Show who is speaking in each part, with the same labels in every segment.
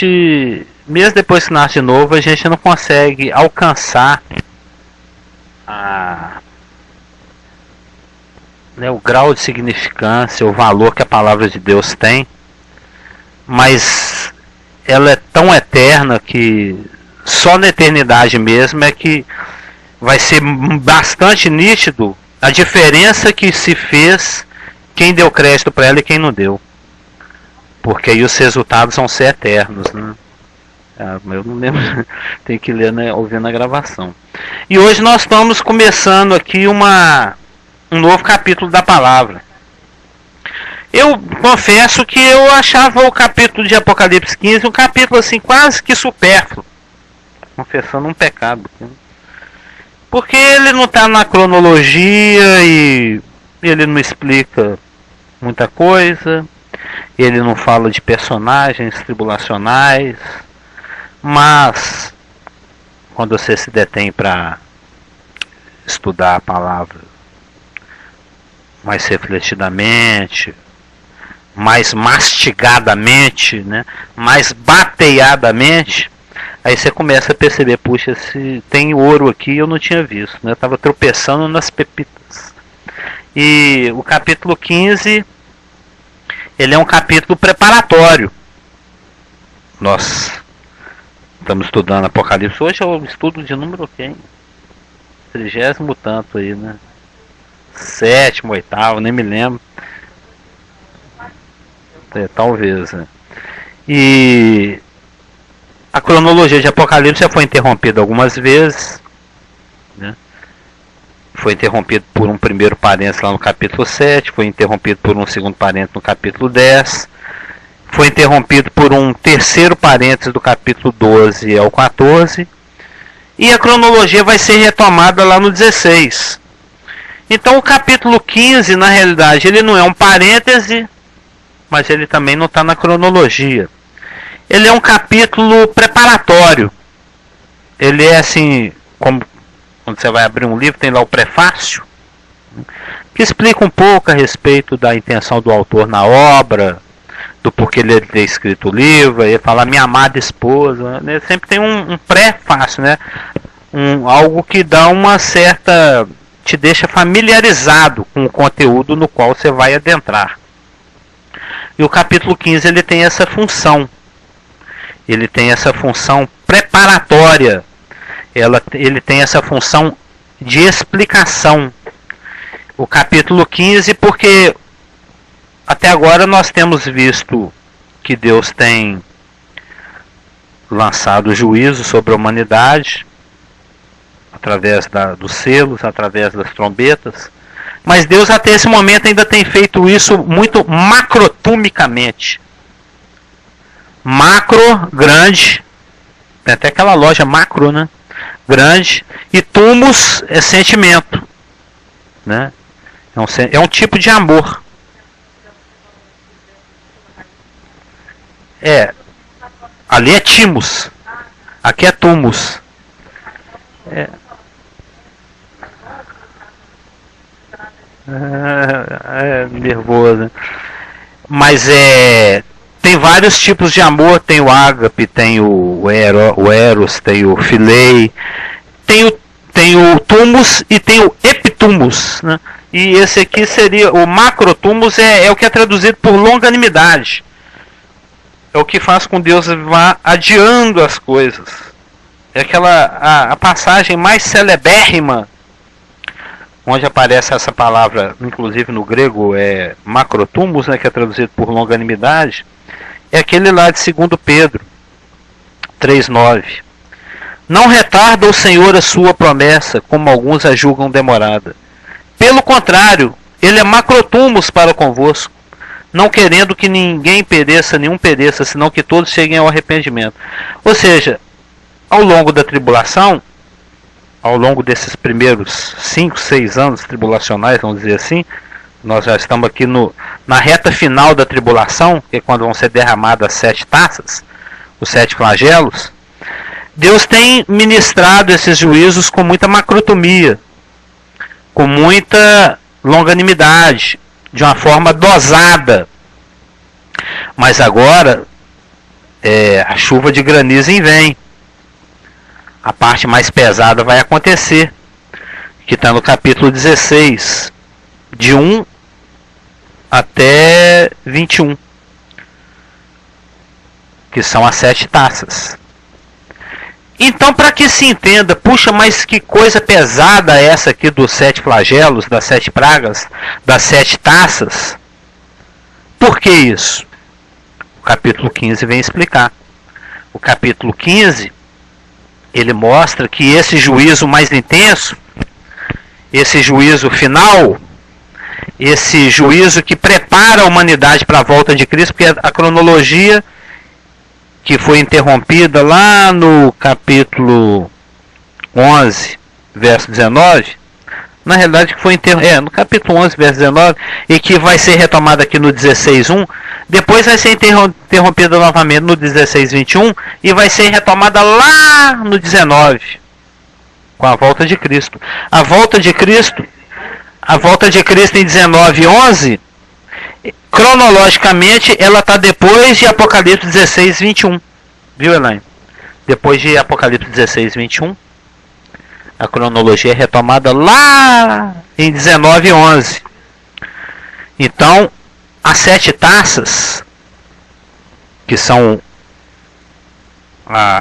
Speaker 1: gente, mesmo depois que nasce de novo, a gente não consegue alcançar o grau de significância, o valor que a palavra de Deus tem, mas ela é tão eterna que só na eternidade mesmo é que vai ser bastante nítido a diferença que se fez, quem deu crédito para ela e quem não deu. Porque aí os resultados vão ser eternos, né? Eu não lembro, tem que ler, né, ouvindo a gravação. E hoje nós estamos começando aqui um novo capítulo da palavra. Eu confesso que eu achava o capítulo de Apocalipse 15 um capítulo assim quase que supérfluo. Confessando um pecado. Porque ele não está na cronologia e ele não explica muita coisa. Ele não fala de personagens tribulacionais. Mas quando você se detém para estudar a palavra mais refletidamente, mais mastigadamente, né, mais bateadamente, aí você começa a perceber, puxa, se tem ouro aqui eu não tinha visto, né? Eu estava tropeçando nas pepitas. E o capítulo 15, ele é um capítulo preparatório. Nós estamos estudando Apocalipse, hoje é o estudo de número quem? 30º tanto aí, né? 7º, 8º, nem me lembro. Talvez, né? E a cronologia de Apocalipse já foi interrompida algumas vezes, né? Foi interrompido por um primeiro parênteses lá no capítulo 7, foi interrompido por um segundo parênteses no capítulo 10, foi interrompido por um terceiro parênteses do capítulo 12 ao 14, e a cronologia vai ser retomada lá no 16. Então o capítulo 15, na realidade, ele não é um parêntese, mas ele também não está na cronologia. Ele é um capítulo preparatório. Ele é assim, como quando você vai abrir um livro, tem lá o prefácio, que explica um pouco a respeito da intenção do autor na obra, do porquê ele ter escrito o livro. Ele fala minha amada esposa, né? Sempre tem um prefácio, né? Algo que dá uma certa, te deixa familiarizado com o conteúdo no qual você vai adentrar. E o capítulo 15 ele tem essa função. Ele tem essa função preparatória. Ele tem essa função de explicação. O capítulo 15, porque até agora nós temos visto que Deus tem lançado juízo sobre a humanidade, através dos selos, através das trombetas. Mas Deus até esse momento ainda tem feito isso muito macrotumicamente. Macro, grande, tem até aquela loja macro, né? Grande, e tumos é sentimento, né? É um tipo de amor. Ali é timos, aqui é tumos. Nervoso. Mas tem vários tipos de amor. Tem o ágape, tem o eros, tem o filei, tem o tumus e tem o epitumus, né? E esse aqui seria o macrotumus, é o que é traduzido por longanimidade. É o que faz com Deus vá adiando as coisas. É a passagem mais celebérrima, onde aparece essa palavra, inclusive no grego é macrotumus, né, que é traduzido por longanimidade, é aquele lá de 2 Pedro 3,9. Não retarda o Senhor a sua promessa, como alguns a julgam demorada. Pelo contrário, ele é macrotumus para convosco, não querendo que nenhum pereça, senão que todos cheguem ao arrependimento. Ou seja, ao longo da tribulação, ao longo desses primeiros 5, 6 anos tribulacionais, vamos dizer assim, nós já estamos aqui na reta final da tribulação, que é quando vão ser derramadas as 7 taças, os 7 flagelos. Deus tem ministrado esses juízos com muita macrotomia, com muita longanimidade, de uma forma dosada. Mas agora a chuva de granizo vem. A parte mais pesada vai acontecer, que está no capítulo 16, de 1 até 21, que são as 7 taças. Então, para que se entenda, puxa, mas que coisa pesada essa aqui dos 7 flagelos, das 7 pragas, das 7 taças? Por que isso? O capítulo 15 vem explicar. O capítulo 15, ele mostra que esse juízo mais intenso, esse juízo final, esse juízo que prepara a humanidade para a volta de Cristo, porque a cronologia que foi interrompida lá no capítulo 11, verso 19, na realidade que foi no capítulo 11, verso 19, e que vai ser retomada aqui no 16:1, depois vai ser interrompida novamente no 16:21 e vai ser retomada lá no 19, com a volta de Cristo. A volta de Cristo em 19:11, cronologicamente, ela está depois de Apocalipse 16:21. Viu, Elaine? Depois de Apocalipse 16:21, a cronologia é retomada lá em 19:11. Então, as 7 taças, que são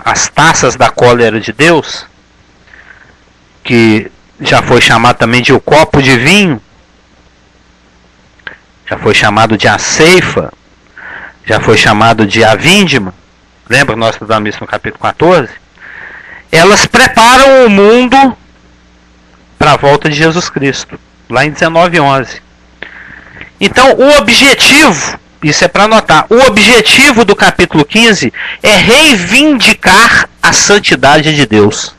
Speaker 1: as taças da cólera de Deus, que já foi chamado também de o copo de vinho, já foi chamado de a ceifa, já foi chamado de a vindima. Lembra que nós estudamos isso no capítulo 14? Elas preparam o mundo para a volta de Jesus Cristo, lá em 19:11. Então, o objetivo, isso é para anotar, o objetivo do capítulo 15 é reivindicar a santidade de Deus.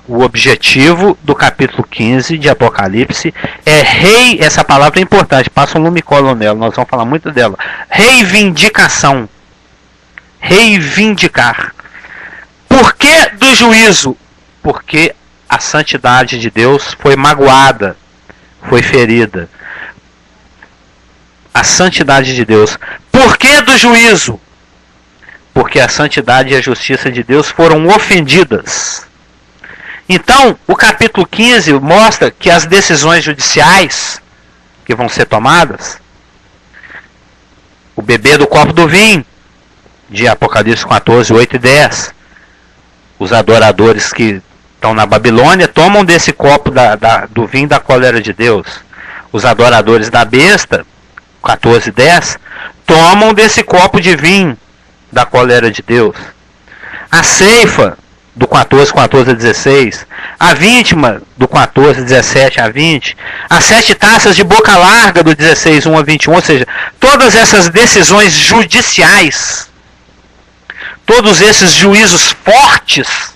Speaker 1: O objetivo do capítulo 15 de Apocalipse é essa palavra é importante, passa um lumicolo nela, nós vamos falar muito dela. Reivindicação. Reivindicar. Por que do juízo? Porque a santidade de Deus foi magoada, foi ferida. A santidade de Deus. Por que do juízo? Porque a santidade e a justiça de Deus foram ofendidas. Então, o capítulo 15 mostra que as decisões judiciais que vão ser tomadas, o beber do copo do vinho, de Apocalipse 14, 8 e 10, os adoradores que estão na Babilônia tomam desse copo do vinho da cólera de Deus. Os adoradores da besta, 14 e 10, tomam desse copo de vinho da cólera de Deus. A ceifa, do 14 a 16, a vítima do 14, 17 a 20, as 7 taças de boca larga do 16, 1 a 21, ou seja, todas essas decisões judiciais, todos esses juízos fortes,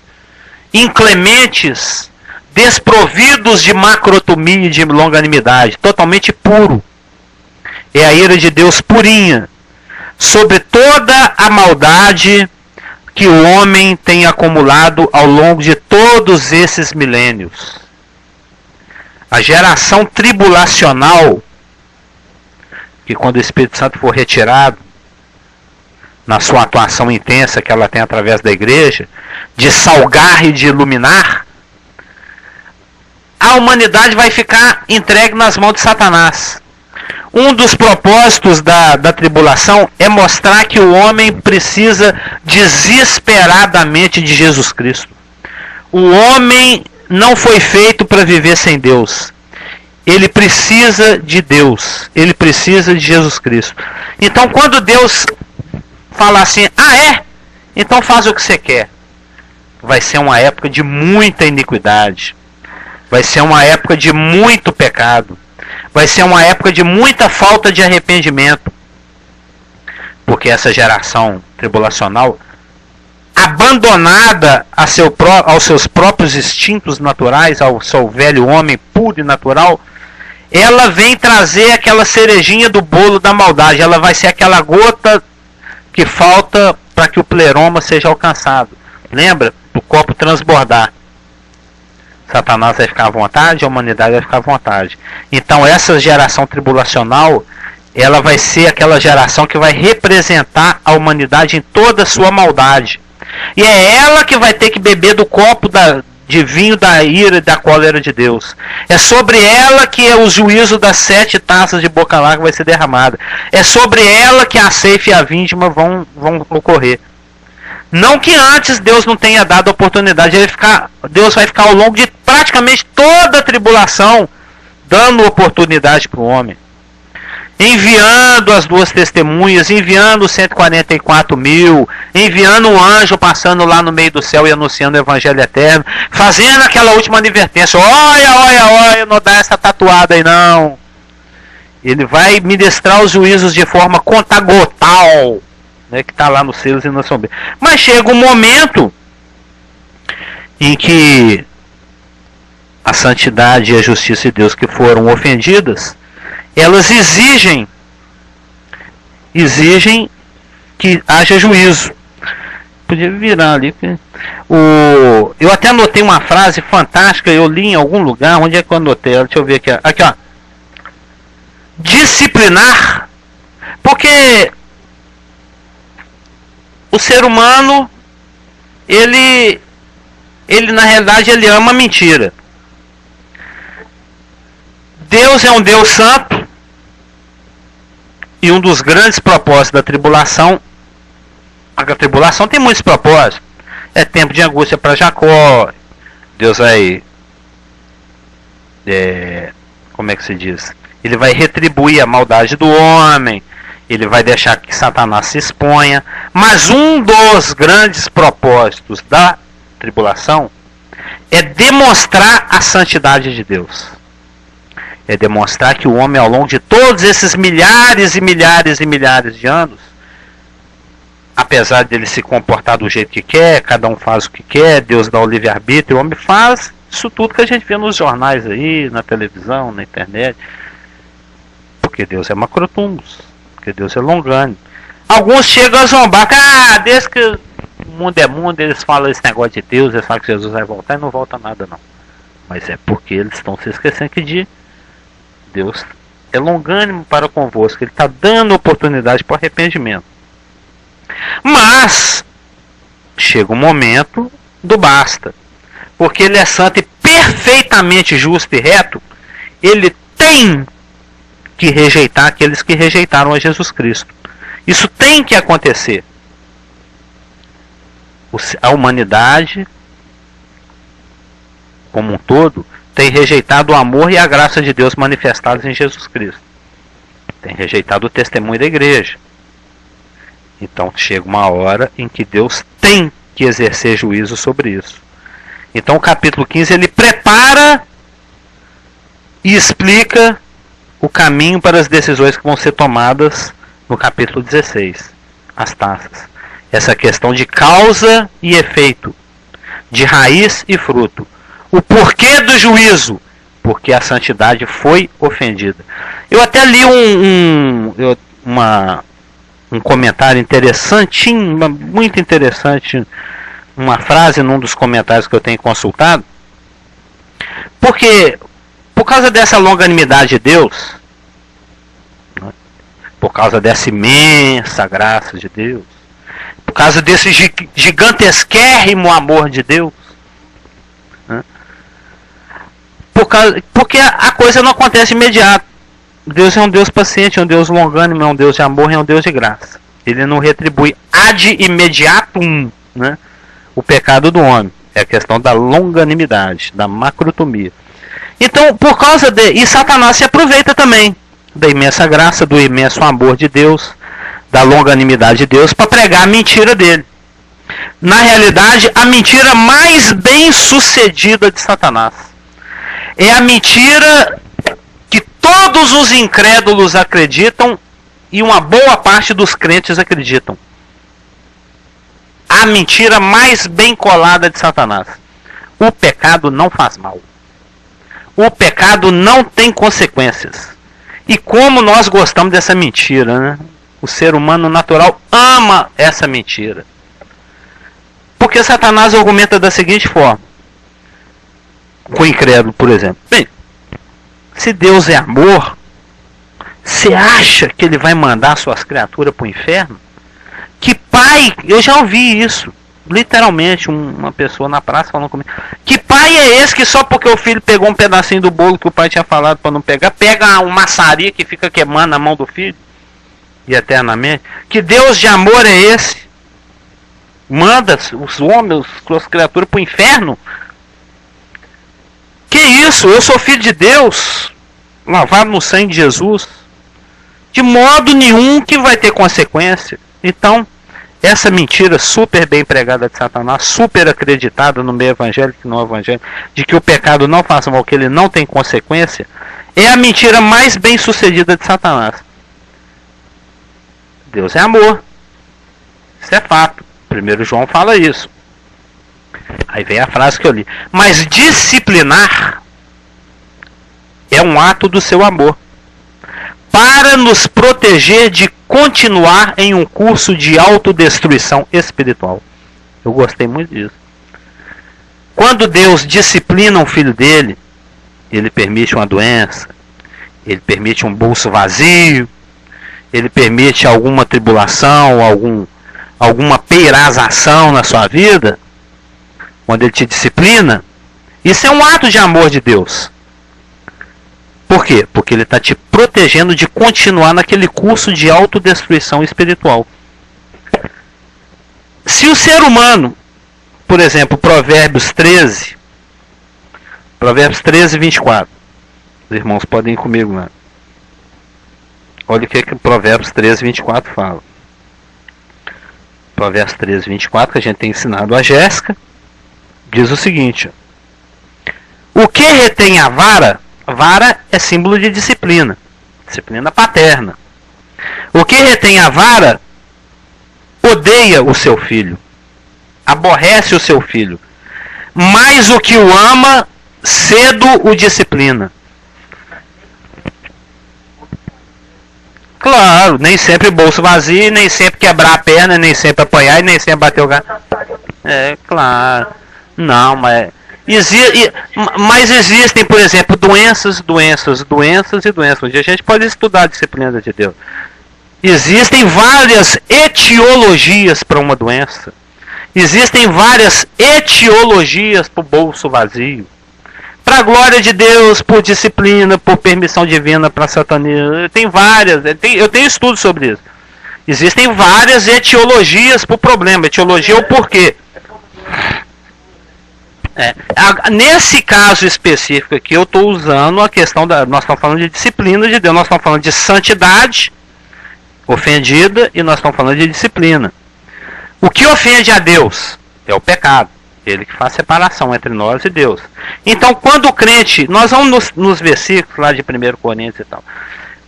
Speaker 1: inclementes, desprovidos de macrotomia e de longanimidade, totalmente puro. É a ira de Deus purinha, sobre toda a maldade que o homem tem acumulado ao longo de todos esses milênios. A geração tribulacional, que quando o Espírito Santo for retirado, na sua atuação intensa que ela tem através da igreja, de salgar e de iluminar, a humanidade vai ficar entregue nas mãos de Satanás. Um dos propósitos da tribulação é mostrar que o homem precisa desesperadamente de Jesus Cristo. O homem não foi feito para viver sem Deus. Ele precisa de Deus. Ele precisa de Jesus Cristo. Então, quando Deus fala assim, então faz o que você quer, vai ser uma época de muita iniquidade. Vai ser uma época de muito pecado. Vai ser uma época de muita falta de arrependimento. Porque essa geração tribulacional, abandonada aos seus próprios instintos naturais, ao seu velho homem puro e natural, ela vem trazer aquela cerejinha do bolo da maldade. Ela vai ser aquela gota que falta para que o pleroma seja alcançado. Lembra? O copo transbordar. Satanás vai ficar à vontade, a humanidade vai ficar à vontade. Então essa geração tribulacional ela vai ser aquela geração que vai representar a humanidade em toda a sua maldade. E é ela que vai ter que beber do copo de vinho da ira e da cólera de Deus. É sobre ela que o juízo das 7 taças de boca larga vai ser derramado. É sobre ela que a ceifa e a vindima vão ocorrer. Não que antes Deus não tenha dado a oportunidade, Deus vai ficar ao longo de praticamente toda a tribulação dando oportunidade para o homem. Enviando as 2 testemunhas, enviando os 144 mil, enviando um anjo passando lá no meio do céu e anunciando o evangelho eterno, fazendo aquela última advertência: olha, não dá essa tatuada aí não. Ele vai ministrar os juízos de forma contagotal, né, que está lá nos selos e na sombra. Mas chega um momento em que a santidade e a justiça de Deus que foram ofendidas, elas exigem que haja juízo. Podia virar ali. Eu até anotei uma frase fantástica, eu li em algum lugar. Onde é que eu anotei? Deixa eu ver aqui. Aqui, ó. Disciplinar. Porque o ser humano, ele na realidade ele ama a mentira. Deus é um Deus santo. E um dos grandes propósitos da tribulação, a tribulação tem muitos propósitos. É tempo de angústia para Jacó. Deus vai, como é que se diz? Ele vai retribuir a maldade do homem. Ele vai deixar que Satanás se exponha. Mas um dos grandes propósitos da tribulação é demonstrar a santidade de Deus. É demonstrar que o homem, ao longo de todos esses milhares e milhares e milhares de anos, apesar dele se comportar do jeito que quer, cada um faz o que quer, Deus dá o livre-arbítrio, o homem faz isso tudo que a gente vê nos jornais aí, na televisão, na internet. Porque Deus é macrotumbus, porque Deus é longânimo. Alguns chegam a zombar, desde que o mundo é mundo, eles falam esse negócio de Deus, eles falam que Jesus vai voltar e não volta nada não. Mas é porque eles estão se esquecendo que Deus é longânimo para convosco. Ele está dando oportunidade para arrependimento. Mas chega um momento do basta. Porque ele é santo e perfeitamente justo e reto. Ele tem que rejeitar aqueles que rejeitaram a Jesus Cristo. Isso tem que acontecer. A humanidade como um todo tem rejeitado o amor e a graça de Deus manifestados em Jesus Cristo. Tem rejeitado o testemunho da igreja. Então chega uma hora em que Deus tem que exercer juízo sobre isso. Então o capítulo 15 ele prepara e explica o caminho para as decisões que vão ser tomadas no capítulo 16. As taças. Essa questão de causa e efeito. De raiz e fruto. O porquê do juízo? Porque a santidade foi ofendida. Eu até li um comentário interessantinho, muito interessante, uma frase num dos comentários que eu tenho consultado. Porque, por causa dessa longanimidade de Deus, né, por causa dessa imensa graça de Deus, por causa desse gigantesquérrimo amor de Deus, né, porque a coisa não acontece imediato. Deus é um Deus paciente, é um Deus longânimo, é um Deus de amor, é um Deus de graça. Ele não retribui ad imediatum, né, o pecado do homem. É a questão da longanimidade, da macrotomia. Então, por causa e Satanás se aproveita também da imensa graça, do imenso amor de Deus, da longanimidade de Deus, para pregar a mentira dele. Na realidade, a mentira mais bem sucedida de Satanás é a mentira que todos os incrédulos acreditam e uma boa parte dos crentes acreditam. A mentira mais bem colada de Satanás: o pecado não faz mal. O pecado não tem consequências. E como nós gostamos dessa mentira, né? O ser humano natural ama essa mentira. Porque Satanás argumenta da seguinte forma, com o incrédulo, por exemplo: bem, se Deus é amor, Você acha que ele vai mandar suas criaturas para o inferno? Que pai, eu já ouvi isso, literalmente, uma pessoa na praça falando comigo. Que pai é esse que só porque o filho pegou um pedacinho do bolo que o pai tinha falado para não pegar, pega uma maçaria que fica queimando na mão do filho? E eternamente? Que Deus de amor é esse? Manda os homens, as criaturas para o inferno? Que isso? Eu sou filho de Deus, lavado no sangue de Jesus. De modo nenhum que vai ter consequência. Então, essa mentira super bem pregada de Satanás, super acreditada no meio evangélico e no evangelho, de que o pecado não faz mal, que ele não tem consequência, é a mentira mais bem sucedida de Satanás. Deus é amor. Isso é fato. 1 João fala isso. Aí vem a frase que eu li. Mas disciplinar é um ato do seu amor, para nos proteger de continuar em um curso de autodestruição espiritual. Eu gostei muito disso. Quando Deus disciplina um filho dele, ele permite uma doença, ele permite um bolso vazio, ele permite alguma tribulação, alguma peirazação na sua vida, quando ele te disciplina, isso é um ato de amor de Deus. Por quê? Porque ele está te protegendo de continuar naquele curso de autodestruição espiritual. Se o ser humano, por exemplo, Provérbios 13, 24, os irmãos podem ir comigo lá. Olha o que o Provérbios 13, 24 fala. Provérbios 13, 24, que a gente tem ensinado a Jéssica, diz o seguinte: o que retém a vara? Vara é símbolo de disciplina, disciplina paterna. O que retém a vara odeia o seu filho, aborrece o seu filho, mas o que o ama cedo o disciplina. Claro, nem sempre bolso vazio, nem sempre quebrar a perna, nem sempre apanhar e nem sempre bater o gato. É, claro. Não, mas existem, por exemplo, doenças. Um dia a gente pode estudar a disciplina de Deus. Existem várias etiologias para uma doença. Existem várias etiologias para o bolso vazio. Para a glória de Deus, por disciplina, por permissão divina para satanismo. Tem várias, eu tenho estudos sobre isso. Existem várias etiologias para o problema. Etiologia é o porquê. Nesse caso específico aqui, eu estou usando a questão nós estamos falando de disciplina de Deus, nós estamos falando de santidade ofendida e nós estamos falando de disciplina. O que ofende a Deus é o pecado, ele que faz separação entre nós e Deus. Então, quando o crente, nós vamos nos versículos lá de 1 Coríntios e tal,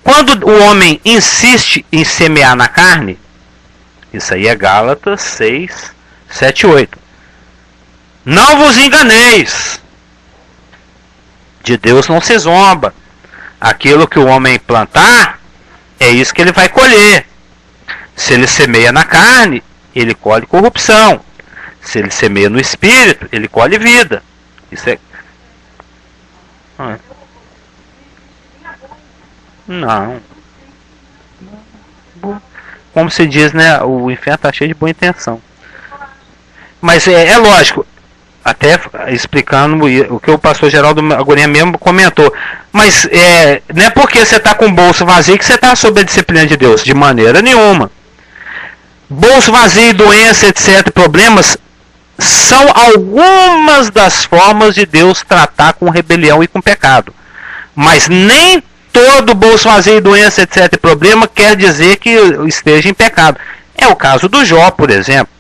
Speaker 1: quando o homem insiste em semear na carne, isso aí é Gálatas 6, 7 e 8. Não vos enganeis, de Deus não se zomba. Aquilo que o homem plantar, é isso que ele vai colher. Se ele semeia na carne, ele colhe corrupção. Se ele semeia no espírito, ele colhe vida. Isso é... Não. Como se diz, né? O inferno está cheio de boa intenção. Mas é lógico, até explicando o que o pastor Geraldo Agorinha mesmo comentou. Mas não é porque você está com o bolso vazio que você está sob a disciplina de Deus. De maneira nenhuma. Bolso vazio, doença, etc., problemas, são algumas das formas de Deus tratar com rebelião e com pecado. Mas nem todo bolso vazio, doença, etc., problema quer dizer que esteja em pecado. É o caso do Jó, por exemplo.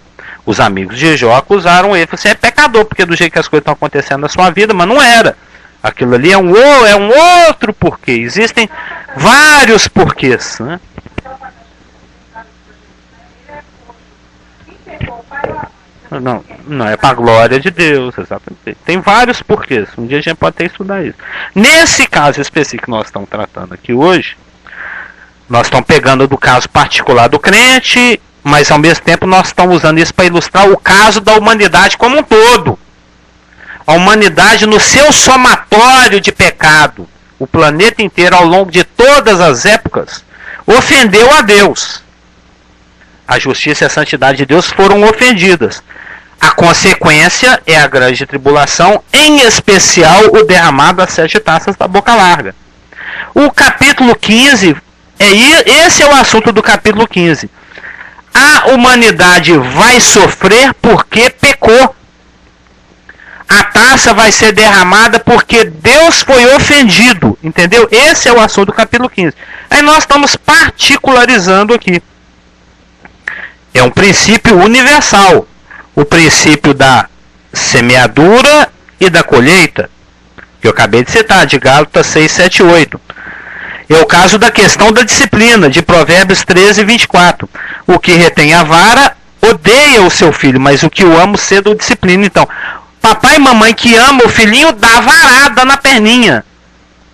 Speaker 1: Os amigos de Jó acusaram ele, você é pecador, porque do jeito que as coisas estão acontecendo na sua vida, mas não era. Aquilo ali é um outro porquê. Existem vários porquês, né? Não é para a glória de Deus, exatamente. Tem vários porquês. Um dia a gente pode até estudar isso. Nesse caso específico que nós estamos tratando aqui hoje, nós estamos pegando do caso particular do crente, mas ao mesmo tempo nós estamos usando isso para ilustrar o caso da humanidade como um todo. A humanidade no seu somatório de pecado, o planeta inteiro, ao longo de todas as épocas, ofendeu a Deus. A justiça e a santidade de Deus foram ofendidas. A consequência é a grande tribulação, em especial o derramado das 7 taças da boca larga. O capítulo 15, esse é o assunto do capítulo 15. A humanidade vai sofrer porque pecou. A taça vai ser derramada porque Deus foi ofendido, entendeu? Esse é o assunto do capítulo 15. Aí nós estamos particularizando aqui. É um princípio universal. O princípio da semeadura e da colheita, que eu acabei de citar, de Gálatas 6, 7 e 8. É o caso da questão da disciplina, de Provérbios 13 e 24. O que retém a vara odeia o seu filho, mas o que o ama cedo o disciplina. Então, papai e mamãe que ama o filhinho dá varada na perninha.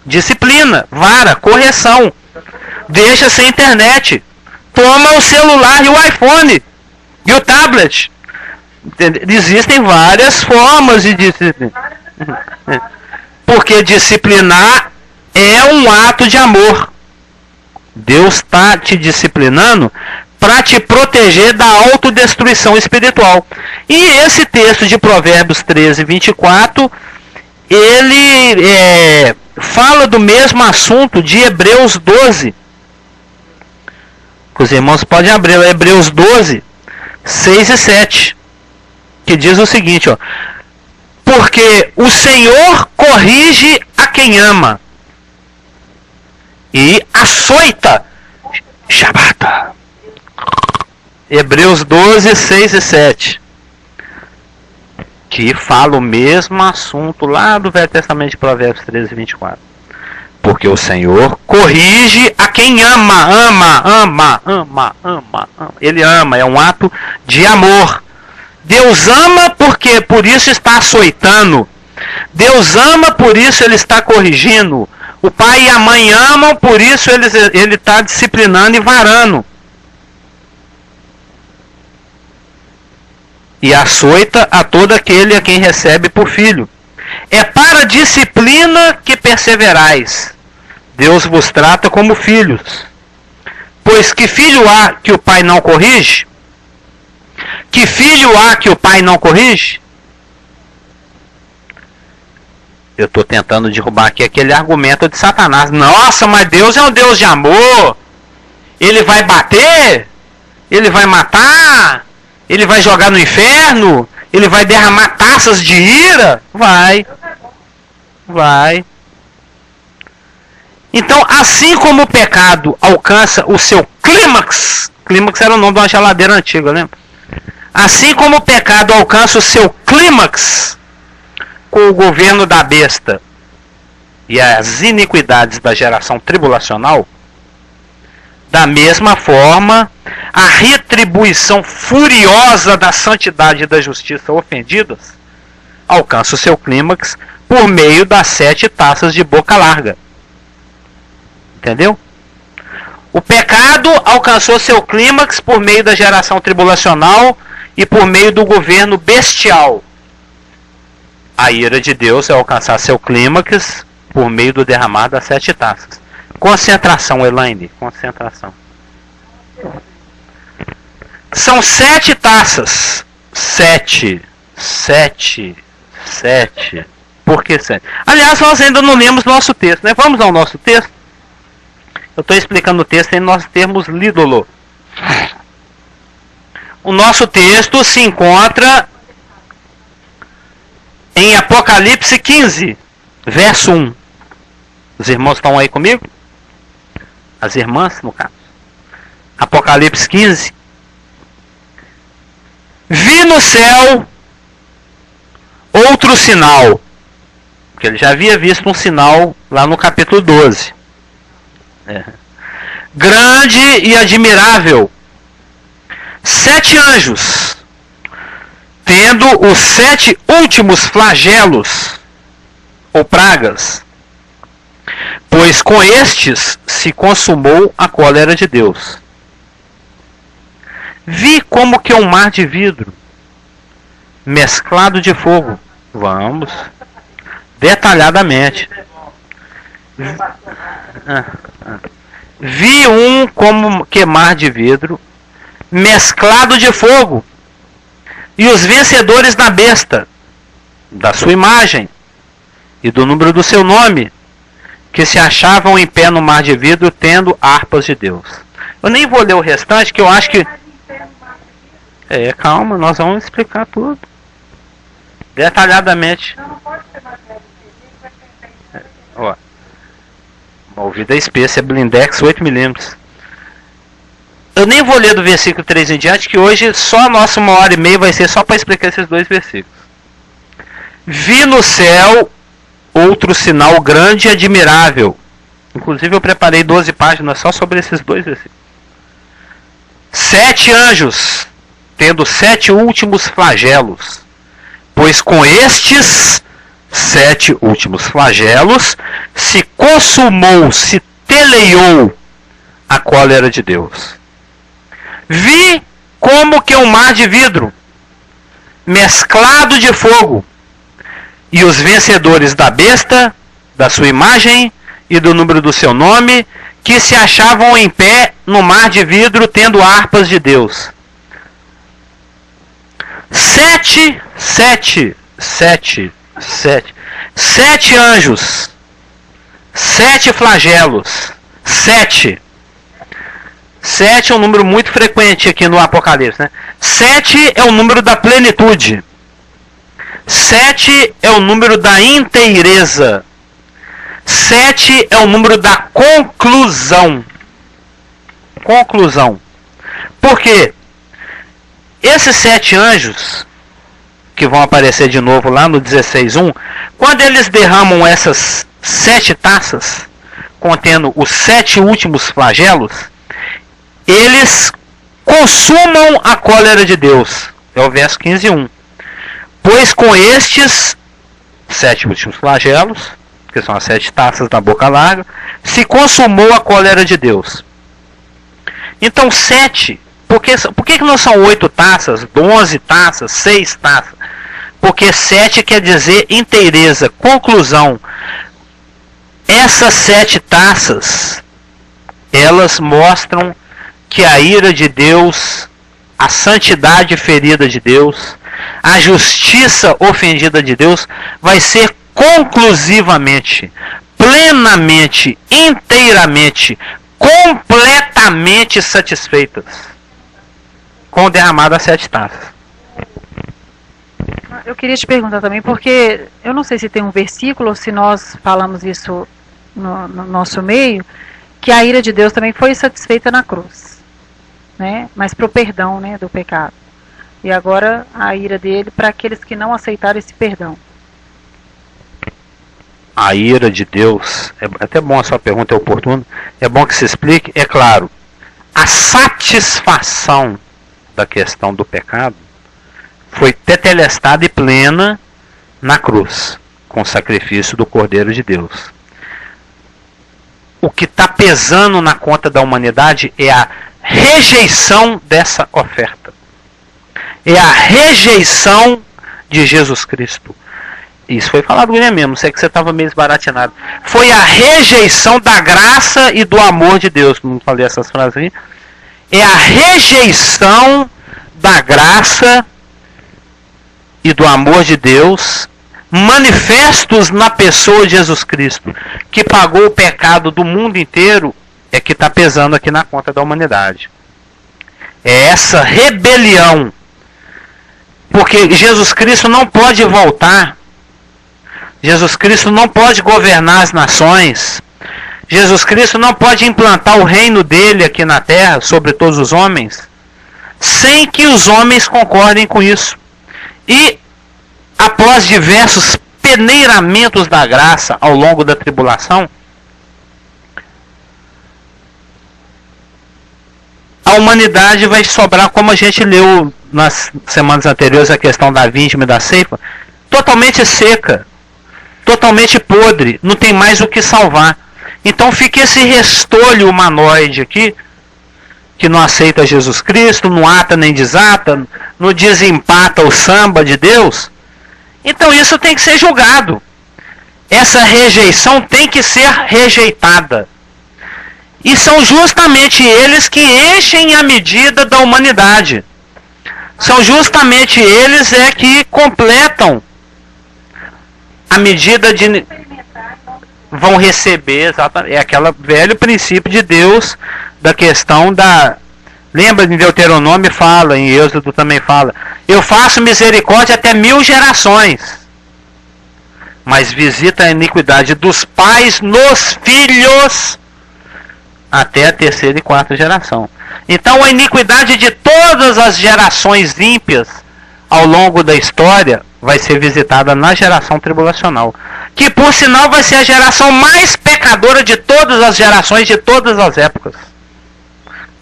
Speaker 1: Disciplina, vara, correção. Deixa sem internet. Toma o celular e o iPhone e o tablet. Existem várias formas de disciplinar. Porque disciplinar é um ato de amor. Deus está te disciplinando para te proteger da autodestruição espiritual. E esse texto de Provérbios 13, 24, ele fala do mesmo assunto de Hebreus 12. Os irmãos podem abrir Hebreus 12, 6 e 7. Que diz o seguinte, ó: porque o Senhor corrige a quem ama e açoita. Shabata. Hebreus 12, 6 e 7. Que fala o mesmo assunto lá do Velho Testamento de Provérbios 13, 24. Porque o Senhor corrige a quem ama. Ele ama, é um ato de amor. Deus ama porque por isso está açoitando. Deus ama, por isso ele está corrigindo. O pai e a mãe amam, por isso ele está disciplinando e varando. E açoita a todo aquele a quem recebe por filho. É para a disciplina que perseverais. Deus vos trata como filhos. Pois que filho há que o pai não corrige? Que filho há que o pai não corrige? Eu estou tentando derrubar aqui aquele argumento de Satanás. Nossa, mas Deus é um Deus de amor. Ele vai bater? Ele vai matar? Ele vai jogar no inferno? Ele vai derramar taças de ira? Vai. Então, assim como o pecado alcança o seu clímax, clímax era o nome de uma geladeira antiga, lembra? Assim como o pecado alcança o seu clímax com o governo da besta e as iniquidades da geração tribulacional, da mesma forma, a retribuição furiosa da santidade e da justiça ofendidas alcança o seu clímax por meio das 7 taças de boca larga. Entendeu? O pecado alcançou seu clímax por meio da geração tribulacional e por meio do governo bestial. A ira de Deus é alcançar seu clímax por meio do derramar das 7 taças. Concentração, Elaine. Concentração. São 7 taças. 7. Por que 7? Aliás, nós ainda não lemos nosso texto, né? Vamos ao nosso texto? Eu estou explicando o texto em nossos termos lídolo. O nosso texto se encontra em Apocalipse 15, verso 1. Os irmãos estão aí comigo? As irmãs, no caso. Apocalipse 15. Vi no céu outro sinal. Porque ele já havia visto um sinal lá no capítulo 12. Grande e admirável. 7 anjos, tendo os 7 últimos flagelos, ou pragas, pois com estes se consumou a cólera de Deus. Vi como que um mar de vidro, mesclado de fogo, vamos, detalhadamente, Vi um como queimar de vidro, mesclado de fogo, e os vencedores da besta, da sua imagem e do número do seu nome, que se achavam em pé no mar de vidro, tendo harpas de Deus. Eu nem vou ler o restante, que eu acho que... calma, nós vamos explicar tudo detalhadamente. Ó, ouvida espessa, é blindex 8mm. Eu nem vou ler do versículo 3 em diante, que hoje só a nossa 1h30 vai ser só para explicar esses dois versículos. Vi no céu outro sinal grande e admirável. Inclusive eu preparei 12 páginas só sobre esses dois versículos. 7 anjos, tendo 7 últimos flagelos, pois com estes 7 últimos flagelos se consumou, se teleiou a cólera de Deus. Vi como que um mar de vidro, mesclado de fogo, e os vencedores da besta, da sua imagem e do número do seu nome, que se achavam em pé no mar de vidro, tendo harpas de Deus. 7 anjos, 7 flagelos, 7 é um número muito frequente aqui no Apocalipse, né? 7 é o número da plenitude. 7 é o número da inteireza. 7 é o número da conclusão. Por quê? Esses 7 anjos, que vão aparecer de novo lá no 16:1, quando eles derramam essas 7 taças, contendo os 7 últimos flagelos, eles consumam a cólera de Deus. É o verso 15:1. Pois com estes 7 últimos flagelos, que são as 7 taças da boca larga, se consumou a cólera de Deus. Então 7, por que não são 8 taças, 11 taças, 6 taças? Porque 7 quer dizer inteireza, conclusão. Essas 7 taças, elas mostram que a ira de Deus, a santidade ferida de Deus, a justiça ofendida de Deus vai ser conclusivamente, plenamente, inteiramente, completamente satisfeitas com o derramado das 7 taças.
Speaker 2: Eu queria te perguntar também, porque eu não sei se tem um versículo ou se nós falamos isso no nosso meio, que a ira de Deus também foi satisfeita na cruz, né? Mas para o perdão, né, do pecado. E agora a ira dele para aqueles que não aceitaram esse perdão.
Speaker 1: A ira de Deus, é até bom, a sua pergunta é oportuna, é bom que se explique, é claro, a satisfação da questão do pecado foi tetelestada e plena na cruz, com o sacrifício do Cordeiro de Deus. O que está pesando na conta da humanidade é a rejeição dessa oferta. É a rejeição de Jesus Cristo. Isso foi falado mesmo, sei que você estava meio esbaratinado. Foi a rejeição da graça e do amor de Deus. Não falei essas frases aí. É a rejeição da graça e do amor de Deus, manifestos na pessoa de Jesus Cristo, que pagou o pecado do mundo inteiro, é que está pesando aqui na conta da humanidade. É essa rebelião. Porque Jesus Cristo não pode voltar. Jesus Cristo não pode governar as nações. Jesus Cristo não pode implantar o reino dele aqui na terra, sobre todos os homens, sem que os homens concordem com isso. E, após diversos peneiramentos da graça ao longo da tribulação, a humanidade vai sobrar, como a gente leu nas semanas anteriores, a questão da vindima e da ceifa, totalmente seca, totalmente podre, não tem mais o que salvar. Então fica esse restolho humanoide aqui, que não aceita Jesus Cristo, não ata nem desata, não desempata o samba de Deus. Então isso tem que ser julgado. essa rejeição tem que ser rejeitada. E são justamente eles que enchem a medida da humanidade. São justamente eles que completam a medida de... Vão receber, exatamente, é aquele velho princípio de Deus, da questão da... Lembra em Deuteronômio fala, em Êxodo também fala, eu faço misericórdia até 1000 gerações, mas visita a iniquidade dos pais nos filhos até a 3ª e 4ª geração. Então a iniquidade de todas as gerações ímpias ao longo da história vai ser visitada na geração tribulacional, que por sinal vai ser a geração mais pecadora de todas as gerações, de todas as épocas.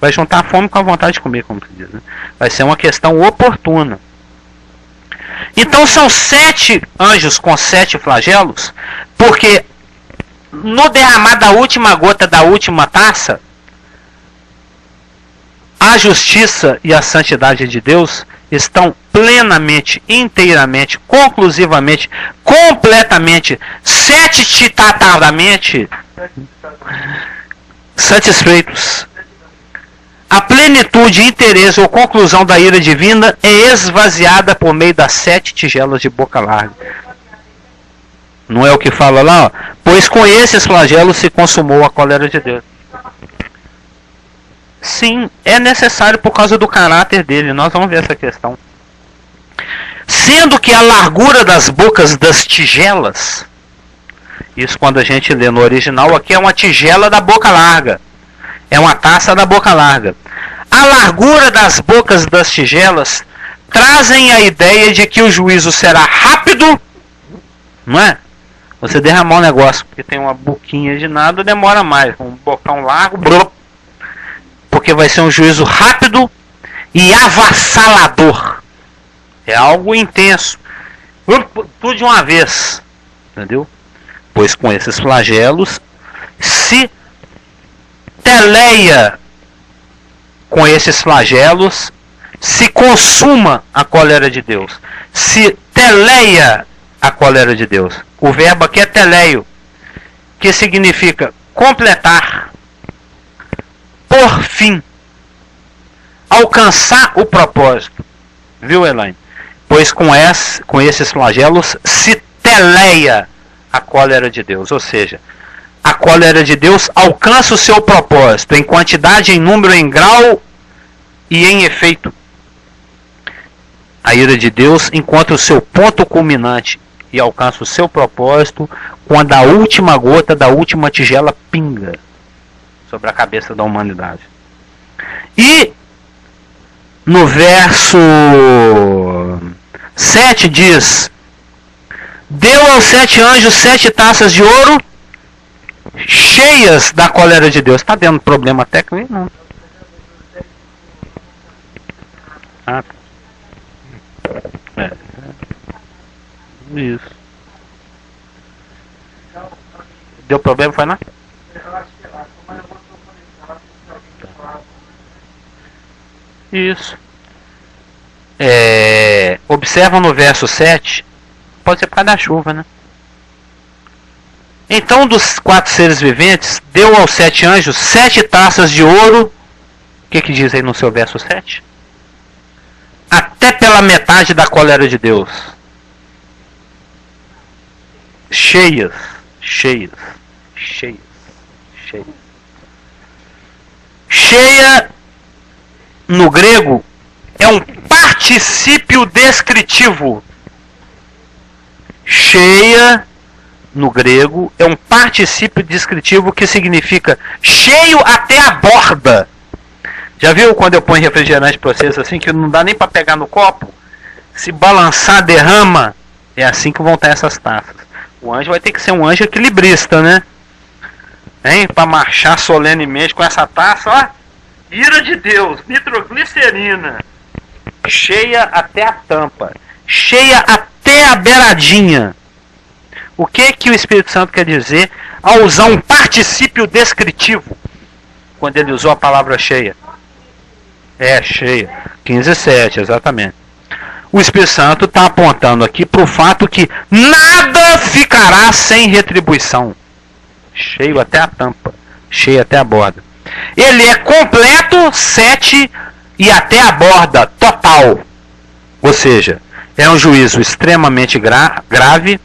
Speaker 1: Vai juntar a fome com a vontade de comer, como se diz, né? Vai ser uma questão oportuna. Então são 7 anjos com 7 flagelos, porque no derramar da última gota da última taça, a justiça e a santidade de Deus estão plenamente, inteiramente, conclusivamente, completamente, certificadamente satisfeitos. A plenitude, interesse ou conclusão da ira divina é esvaziada por meio das 7 tigelas de boca larga. Não é o que fala lá? Ó? Pois com esses flagelos se consumou a cólera de Deus. Sim, é necessário por causa do caráter dele. Nós vamos ver essa questão. Sendo que a largura das bocas das tigelas, isso quando a gente lê no original, aqui é uma tigela da boca larga. É uma taça da boca larga. A largura das bocas das tigelas trazem a ideia de que o juízo será rápido, não é? Você derramar um negócio porque tem uma boquinha de nada, demora mais. Um bocão largo, porque vai ser um juízo rápido e avassalador. É algo intenso. Tudo de uma vez. Entendeu? Pois com esses flagelos se teleia, com esses flagelos se consuma a cólera de Deus. Se teleia a cólera de Deus. O verbo aqui é teleio, que significa completar, por fim, alcançar o propósito. Viu, Elaine? Pois com esses flagelos se teleia a cólera de Deus. Ou seja, a cólera de Deus alcança o seu propósito em quantidade, em número, em grau e em efeito. A ira de Deus encontra o seu ponto culminante e alcança o seu propósito quando a última gota da última tigela pinga sobre a cabeça da humanidade. E no verso 7 diz: deu aos 7 anjos 7 taças de ouro cheias da cólera de Deus. Está dando problema técnico? Não. Ah, tá. Isso. Deu problema, foi não? Isso. Observa no verso 7. Pode ser por causa da chuva, né? Então dos 4 seres viventes deu aos 7 anjos 7 taças de ouro. O que diz aí no seu verso 7? Até pela metade da cólera de Deus. Cheias. Cheia no grego é um particípio descritivo. Cheia no grego é um particípio descritivo que significa cheio até a borda. Já viu quando eu ponho refrigerante para vocês assim, que não dá nem para pegar no copo? Se balançar, derrama. É assim que vão estar essas taças. O anjo vai ter que ser um anjo equilibrista, né? Para marchar solenemente com essa taça, ó. Ira de Deus, nitroglicerina. Cheia até a tampa. Cheia até a beiradinha. O que o Espírito Santo quer dizer ao usar um particípio descritivo? Quando ele usou a palavra cheia. Cheia. 15:7, exatamente. o Espírito Santo está apontando aqui para o fato que nada ficará sem retribuição. Cheio até a tampa, cheio até a borda. Ele é completo, 7 e até a borda, total. Ou seja, é um juízo extremamente grave,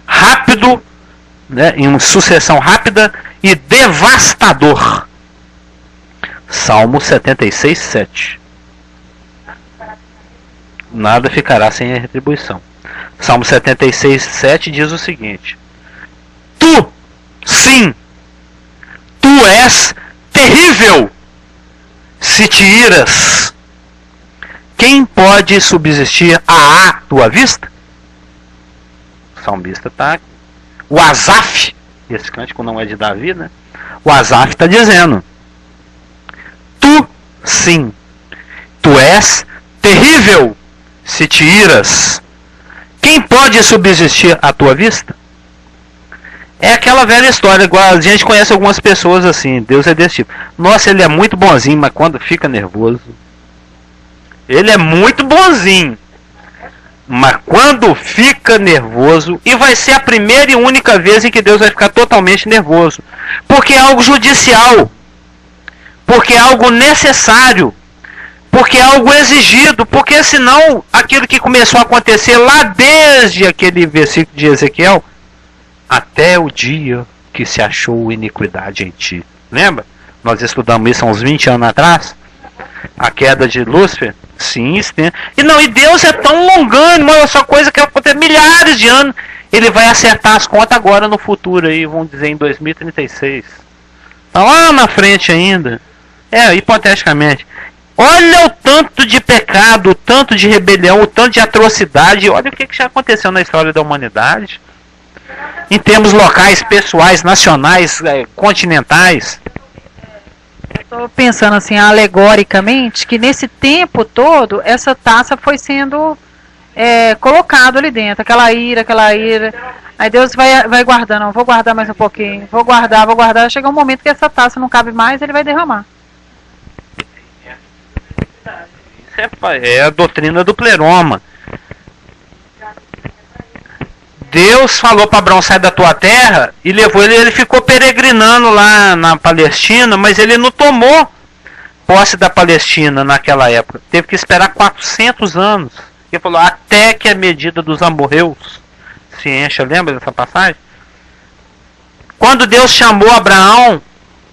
Speaker 1: rápido, né, em uma sucessão rápida e devastador. Salmo 76, 7. Nada ficará sem a retribuição. Salmo 76, 7 diz o seguinte: Tu, sim, tu és terrível se te iras. Quem pode subsistir à tua vista? O salmista está aqui. O Asaf, esse cântico não é de Davi, né? O Asaf está dizendo: Tu, sim, tu és terrível se te iras. Quem pode subsistir à tua vista? É aquela velha história, igual a gente conhece algumas pessoas assim, Deus é desse tipo. Nossa, ele é muito bonzinho, mas quando fica nervoso, ele é muito bonzinho, mas quando fica nervoso, e vai ser a primeira e única vez em que Deus vai ficar totalmente nervoso, porque é algo judicial, porque é algo necessário, porque é algo exigido, porque senão aquilo que começou a acontecer lá desde aquele versículo de Ezequiel, até o dia que se achou iniquidade em ti. Lembra? Nós estudamos isso há uns 20 anos atrás. A queda de Lúcifer. Sim, sim. E Deus é tão longânimo, olha só, coisa que acontece milhares de anos. Ele vai acertar as contas agora no futuro aí, vamos dizer em 2036. Está lá na frente ainda. Hipoteticamente. Olha o tanto de pecado, o tanto de rebelião, o tanto de atrocidade. Olha o que já aconteceu na história da humanidade. Em termos locais, pessoais, nacionais, continentais.
Speaker 2: Estou pensando assim, alegoricamente, que nesse tempo todo, essa taça foi sendo colocada ali dentro. Aquela ira. Aí Deus vai guardando. Vou guardar mais um pouquinho. Vou guardar. Chega um momento que essa taça não cabe mais, ele vai derramar.
Speaker 1: Isso é a doutrina do pleroma. Deus falou para Abraão: sai da tua terra, e levou ele ficou peregrinando lá na Palestina, mas ele não tomou posse da Palestina naquela época. Teve que esperar 400 anos. Ele falou: até que a medida dos amorreus se encha. Lembra dessa passagem? Quando Deus chamou Abraão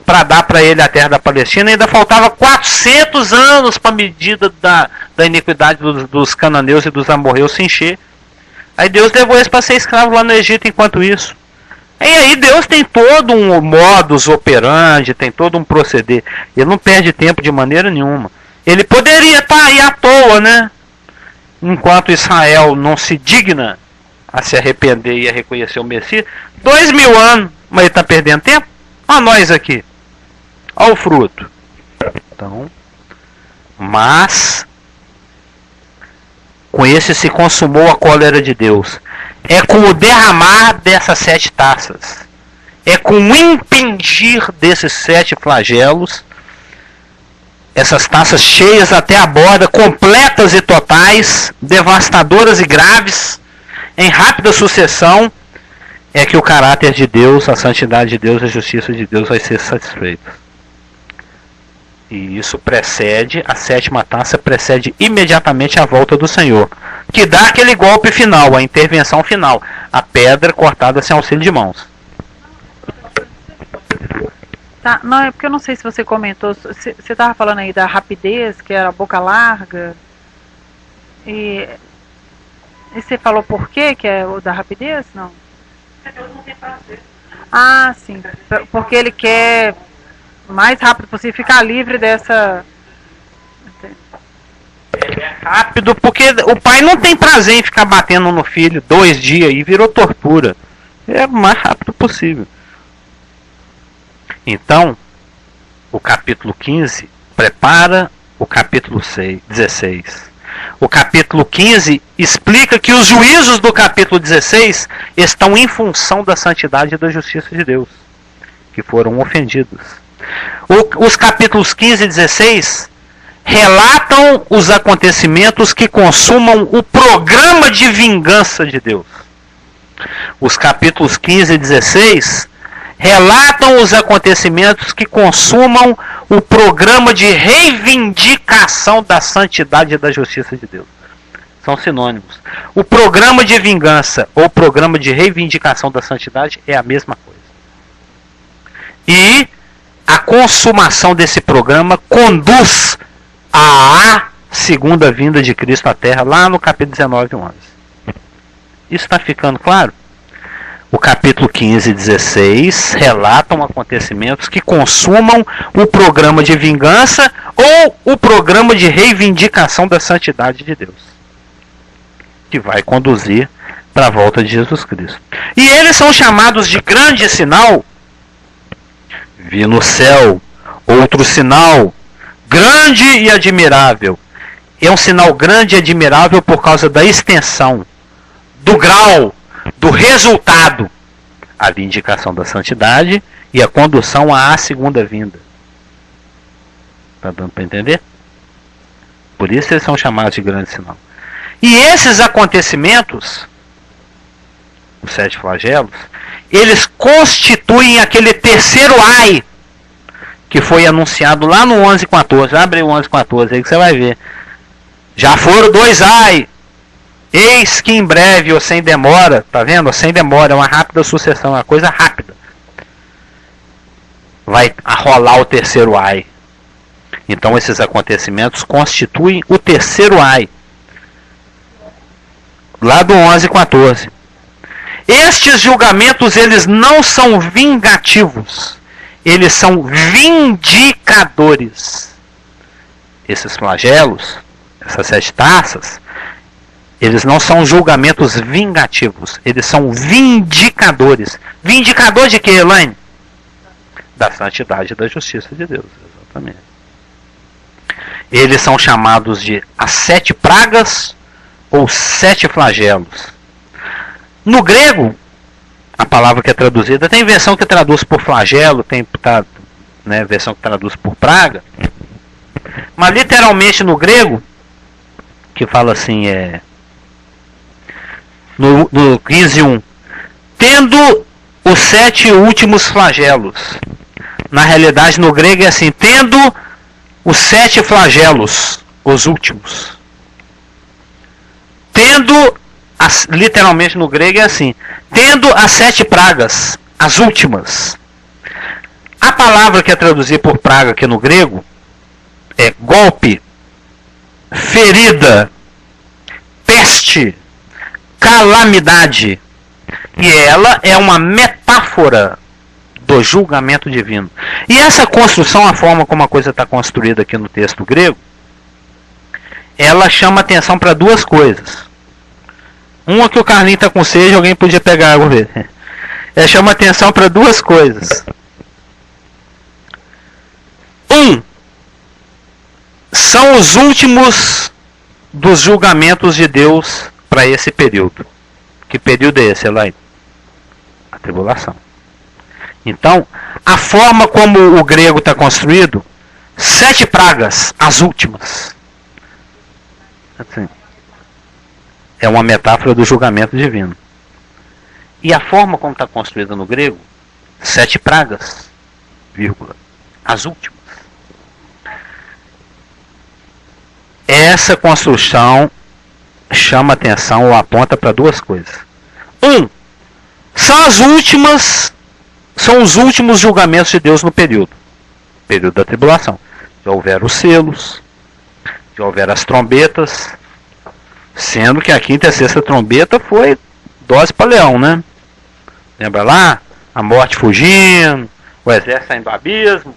Speaker 1: para dar para ele a terra da Palestina, ainda faltava 400 anos para a medida da iniquidade dos cananeus e dos amorreus se encher. Aí Deus levou eles para ser escravo lá no Egito enquanto isso. E aí Deus tem todo um modus operandi, tem todo um proceder. Ele não perde tempo de maneira nenhuma. Ele poderia estar aí à toa, né? Enquanto Israel não se digna a se arrepender e a reconhecer o Messias. 2000 anos, mas ele está perdendo tempo? Olha nós aqui. Olha o fruto. Então, mas com esse se consumou a cólera de Deus. É com o derramar dessas 7 taças. É com o impingir desses 7 flagelos. Essas taças cheias até a borda, completas e totais, devastadoras e graves, em rápida sucessão, é que o caráter de Deus, a santidade de Deus, a justiça de Deus vai ser satisfeita. E isso precede, a 7ª taça precede imediatamente a volta do Senhor, que dá aquele golpe final, a intervenção final, a pedra cortada sem auxílio de mãos.
Speaker 2: Tá, não, é porque eu não sei se você comentou, você estava falando aí da rapidez, que era a boca larga, e você falou por quê que é o da rapidez? Não? Deus não tem prazer. Ah, sim, porque ele quer o mais rápido possível ficar livre dessa.
Speaker 1: É rápido porque o pai não tem prazer em ficar batendo no filho 2 dias e virou tortura. É o mais rápido possível. Então, o capítulo 15 prepara o capítulo 16. O capítulo 15 explica que os juízos do capítulo 16 estão em função da santidade e da justiça de Deus, que foram ofendidos. Os capítulos 15 e 16 relatam os acontecimentos que consumam o programa de vingança de Deus. Os capítulos 15 e 16 relatam os acontecimentos que consumam o programa de reivindicação da santidade e da justiça de Deus. São sinônimos. O programa de vingança ou programa de reivindicação da santidade é a mesma coisa. E a consumação desse programa conduz à segunda vinda de Cristo à Terra, lá no capítulo 19 e 11. Isso está ficando claro? O capítulo 15 e 16 relatam acontecimentos que consumam o programa de vingança ou o programa de reivindicação da santidade de Deus, que vai conduzir para a volta de Jesus Cristo. E eles são chamados de grande sinal. Vi no céu outro sinal, grande e admirável. É um sinal grande e admirável por causa da extensão, do grau, do resultado, a vindicação da santidade e a condução à segunda vinda. Está dando para entender? Por isso eles são chamados de grande sinal. E esses acontecimentos, os 7 flagelos, eles constituem aquele terceiro ai que foi anunciado lá no 11:14. Abre o 11:14 aí que você vai ver. Já foram 2 ai. Eis que em breve, ou sem demora, tá vendo? Sem demora, é uma rápida sucessão, é uma coisa rápida. Vai rolar o terceiro ai. Então esses acontecimentos constituem o terceiro ai. Lá do 11:14. Estes julgamentos, eles não são vingativos. Eles são vindicadores. Esses flagelos, essas 7 taças, eles não são julgamentos vingativos. Eles são vindicadores. Vindicador de quê, Elaine? Da santidade e da justiça de Deus. Exatamente. Eles são chamados de as 7 pragas ou 7 flagelos. No grego, a palavra que é traduzida, tem versão que traduz por flagelo, tem versão que traduz por praga. Mas literalmente no grego, que fala assim, no 15:1, tendo os 7 últimos flagelos. Na realidade, no grego é assim, tendo os 7 flagelos, os últimos. Tendo, literalmente no grego é assim, tendo as 7 pragas, as últimas. A palavra que é traduzida por praga aqui no grego é golpe, ferida, peste, calamidade. E ela é uma metáfora do julgamento divino. E essa construção, a forma como a coisa está construída aqui no texto grego, ela chama atenção para 2 coisas. Uma que o Carlinhos está com sede, alguém podia pegar água dele. Ela chama atenção para 2 coisas. São os últimos dos julgamentos de Deus para esse período. Que período é esse, Elaine? A tribulação. Então, a forma como o grego está construído, 7 pragas, as últimas. Assim, é uma metáfora do julgamento divino. E a forma como está construída no grego, 7 pragas, vírgula, as últimas. Essa construção chama atenção ou aponta para 2 coisas. São os últimos julgamentos de Deus no período da tribulação. Já houveram os selos, já houveram as trombetas, sendo que a 5ª e a 6ª trombeta foi dose para leão, né? Lembra lá? A morte fugindo, o exército saindo do abismo.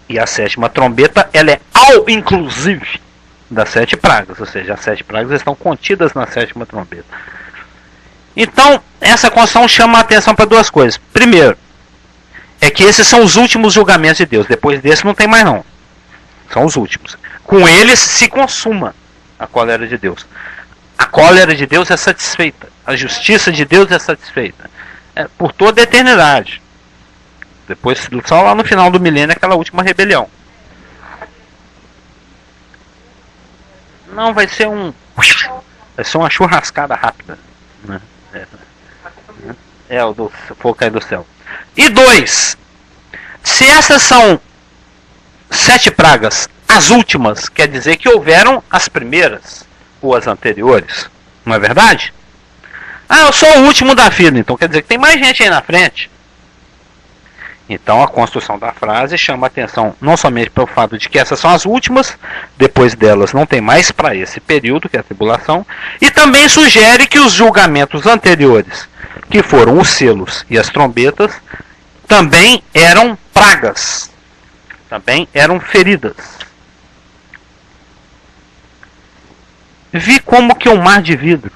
Speaker 1: E a 7ª trombeta, ela é ao inclusive das 7 pragas, ou seja, as 7 pragas estão contidas na 7ª trombeta. Então, essa construção chama a atenção para 2 coisas. Primeiro, é que esses são os últimos julgamentos de Deus. Depois desse não tem mais não. São os últimos. Com eles se consuma a cólera de Deus. A cólera de Deus é satisfeita. A justiça de Deus é satisfeita. Por toda a eternidade. Depois, só lá no final do milênio, aquela última rebelião. Não, vai ser uma churrascada rápida, né? O do fogo cair do céu. E 2, se essas são 7 pragas, as últimas, quer dizer que houveram as primeiras ou as anteriores, não é verdade? Eu sou o último da fila, então quer dizer que tem mais gente aí na frente. Então a construção da frase chama a atenção não somente pelo fato de que essas são as últimas, depois delas não tem mais para esse período, que é a tribulação, e também sugere que os julgamentos anteriores, que foram os selos e as trombetas, também eram pragas, também eram feridas. Vi como que um mar de vidro.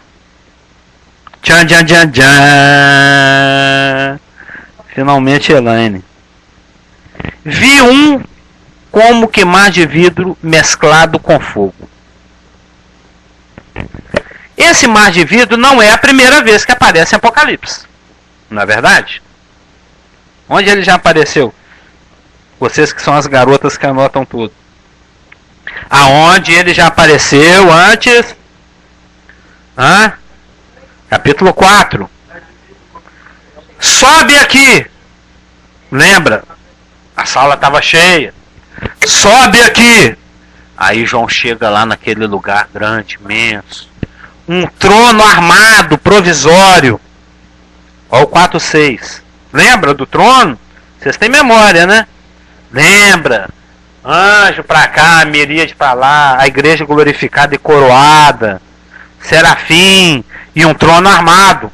Speaker 1: Tchan, tchan, tchan, tchan. Finalmente, Elaine. Vi como que mar de vidro mesclado com fogo. Esse mar de vidro não é a primeira vez que aparece em Apocalipse. Não é verdade? Onde ele já apareceu? Vocês que são as garotas que anotam tudo. Aonde ele já apareceu antes? Capítulo 4. Sobe aqui. Lembra? A sala estava cheia. Sobe aqui. Aí João chega lá naquele lugar grande, imenso. Um trono armado, provisório. Olha o 4:6. Lembra do trono? Vocês têm memória, né? Lembra? Anjo pra cá, miríade pra lá, a igreja glorificada e coroada, serafim e um trono armado.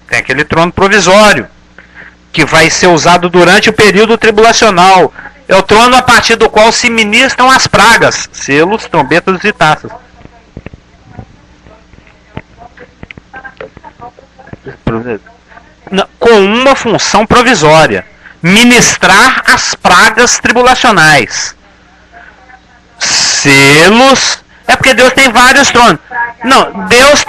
Speaker 1: Tem aquele trono provisório, que vai ser usado durante o período tribulacional. É o trono a partir do qual se ministram as pragas, selos, trombetas e taças. Com uma função provisória: ministrar as pragas tribulacionais. Selos. É porque Deus tem vários tronos. Não, Deus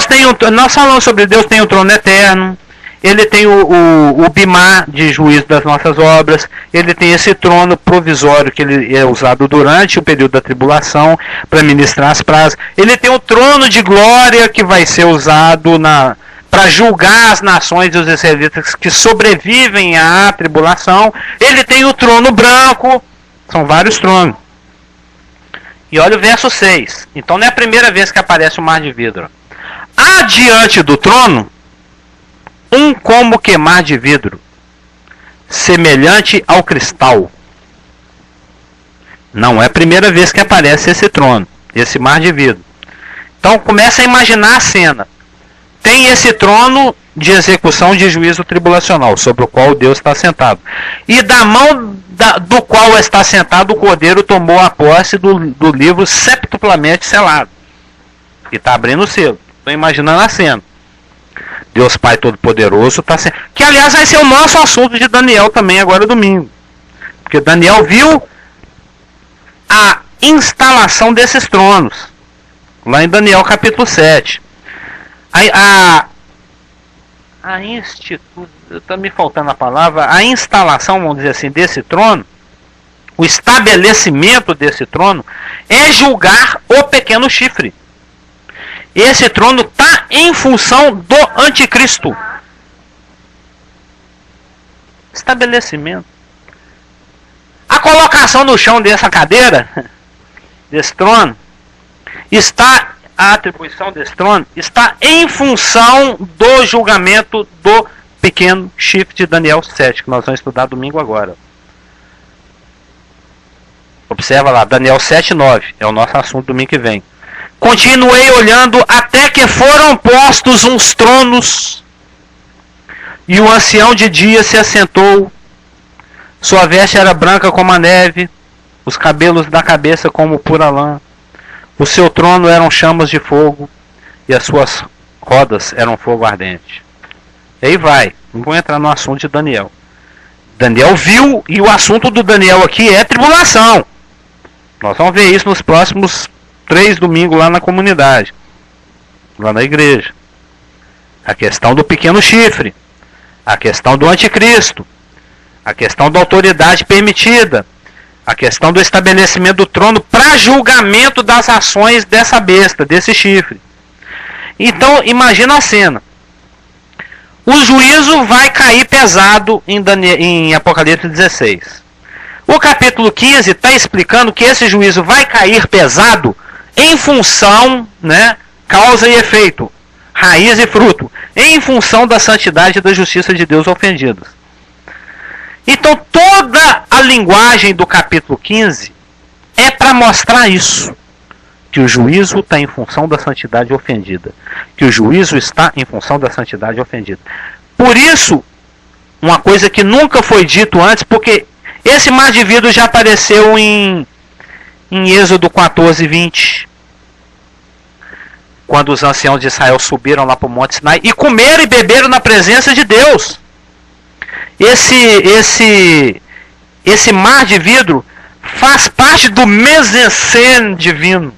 Speaker 1: tem um. Nós falamos sobre Deus tem o trono eterno. Ele tem o bimá de juízo das nossas obras. Ele tem esse trono provisório que ele é usado durante o período da tribulação para ministrar as pragas. Ele tem o trono de glória que vai ser usado para julgar as nações e os israelitas que sobrevivem à tribulação. Ele tem o trono branco. São vários tronos. E olha o verso 6. Então não é a primeira vez que aparece o mar de vidro. Adiante do trono, como que mar de vidro, semelhante ao cristal. Não é a primeira vez que aparece esse trono, esse mar de vidro. Então começa a imaginar a cena. Tem esse trono de execução de juízo tribulacional, sobre o qual Deus está sentado. E da mão do qual está sentado, o Cordeiro tomou a posse do livro septuplamente selado. E está abrindo o selo. Estou imaginando a cena. Deus Pai Todo-Poderoso está sendo... Que, aliás, vai ser o nosso assunto de Daniel também, agora domingo. Porque Daniel viu a instalação desses tronos. Lá em Daniel capítulo 7. Está me faltando a palavra. A instalação, vamos dizer assim, desse trono, o estabelecimento desse trono, é julgar o pequeno chifre. Esse trono está em função do anticristo. Estabelecimento. A colocação no chão dessa cadeira, desse trono, a atribuição desse trono está em função do julgamento do pequeno chifre de Daniel 7, que nós vamos estudar domingo agora. Observa lá, Daniel 7:9, é o nosso assunto domingo que vem. Continuei olhando até que foram postos uns tronos, e o ancião de dia se assentou. Sua veste era branca como a neve, os cabelos da cabeça como pura lã. O seu trono eram chamas de fogo, e as suas rodas eram fogo ardente. E aí vai, não vou entrar no assunto de Daniel. Daniel viu, e o assunto do Daniel aqui é tribulação. Nós vamos ver isso nos próximos 3 domingos lá na comunidade, lá na igreja. A questão do pequeno chifre, a questão do anticristo, a questão da autoridade permitida, a questão do estabelecimento do trono para julgamento das ações dessa besta, desse chifre. Então, imagina a cena. O juízo vai cair pesado em Apocalipse 16. O capítulo 15 está explicando que esse juízo vai cair pesado em função, né, causa e efeito, raiz e fruto, em função da santidade e da justiça de Deus ofendidos. Então toda a linguagem do capítulo 15 é para mostrar isso, que o juízo está em função da santidade ofendida, que o juízo está em função da santidade ofendida. Por isso, uma coisa que nunca foi dito antes, porque esse mar de vidro já apareceu em Êxodo 14, 20, quando os anciãos de Israel subiram lá para o Monte Sinai e comeram e beberam na presença de Deus. Esse mar de vidro faz parte do mise-en-scène divino,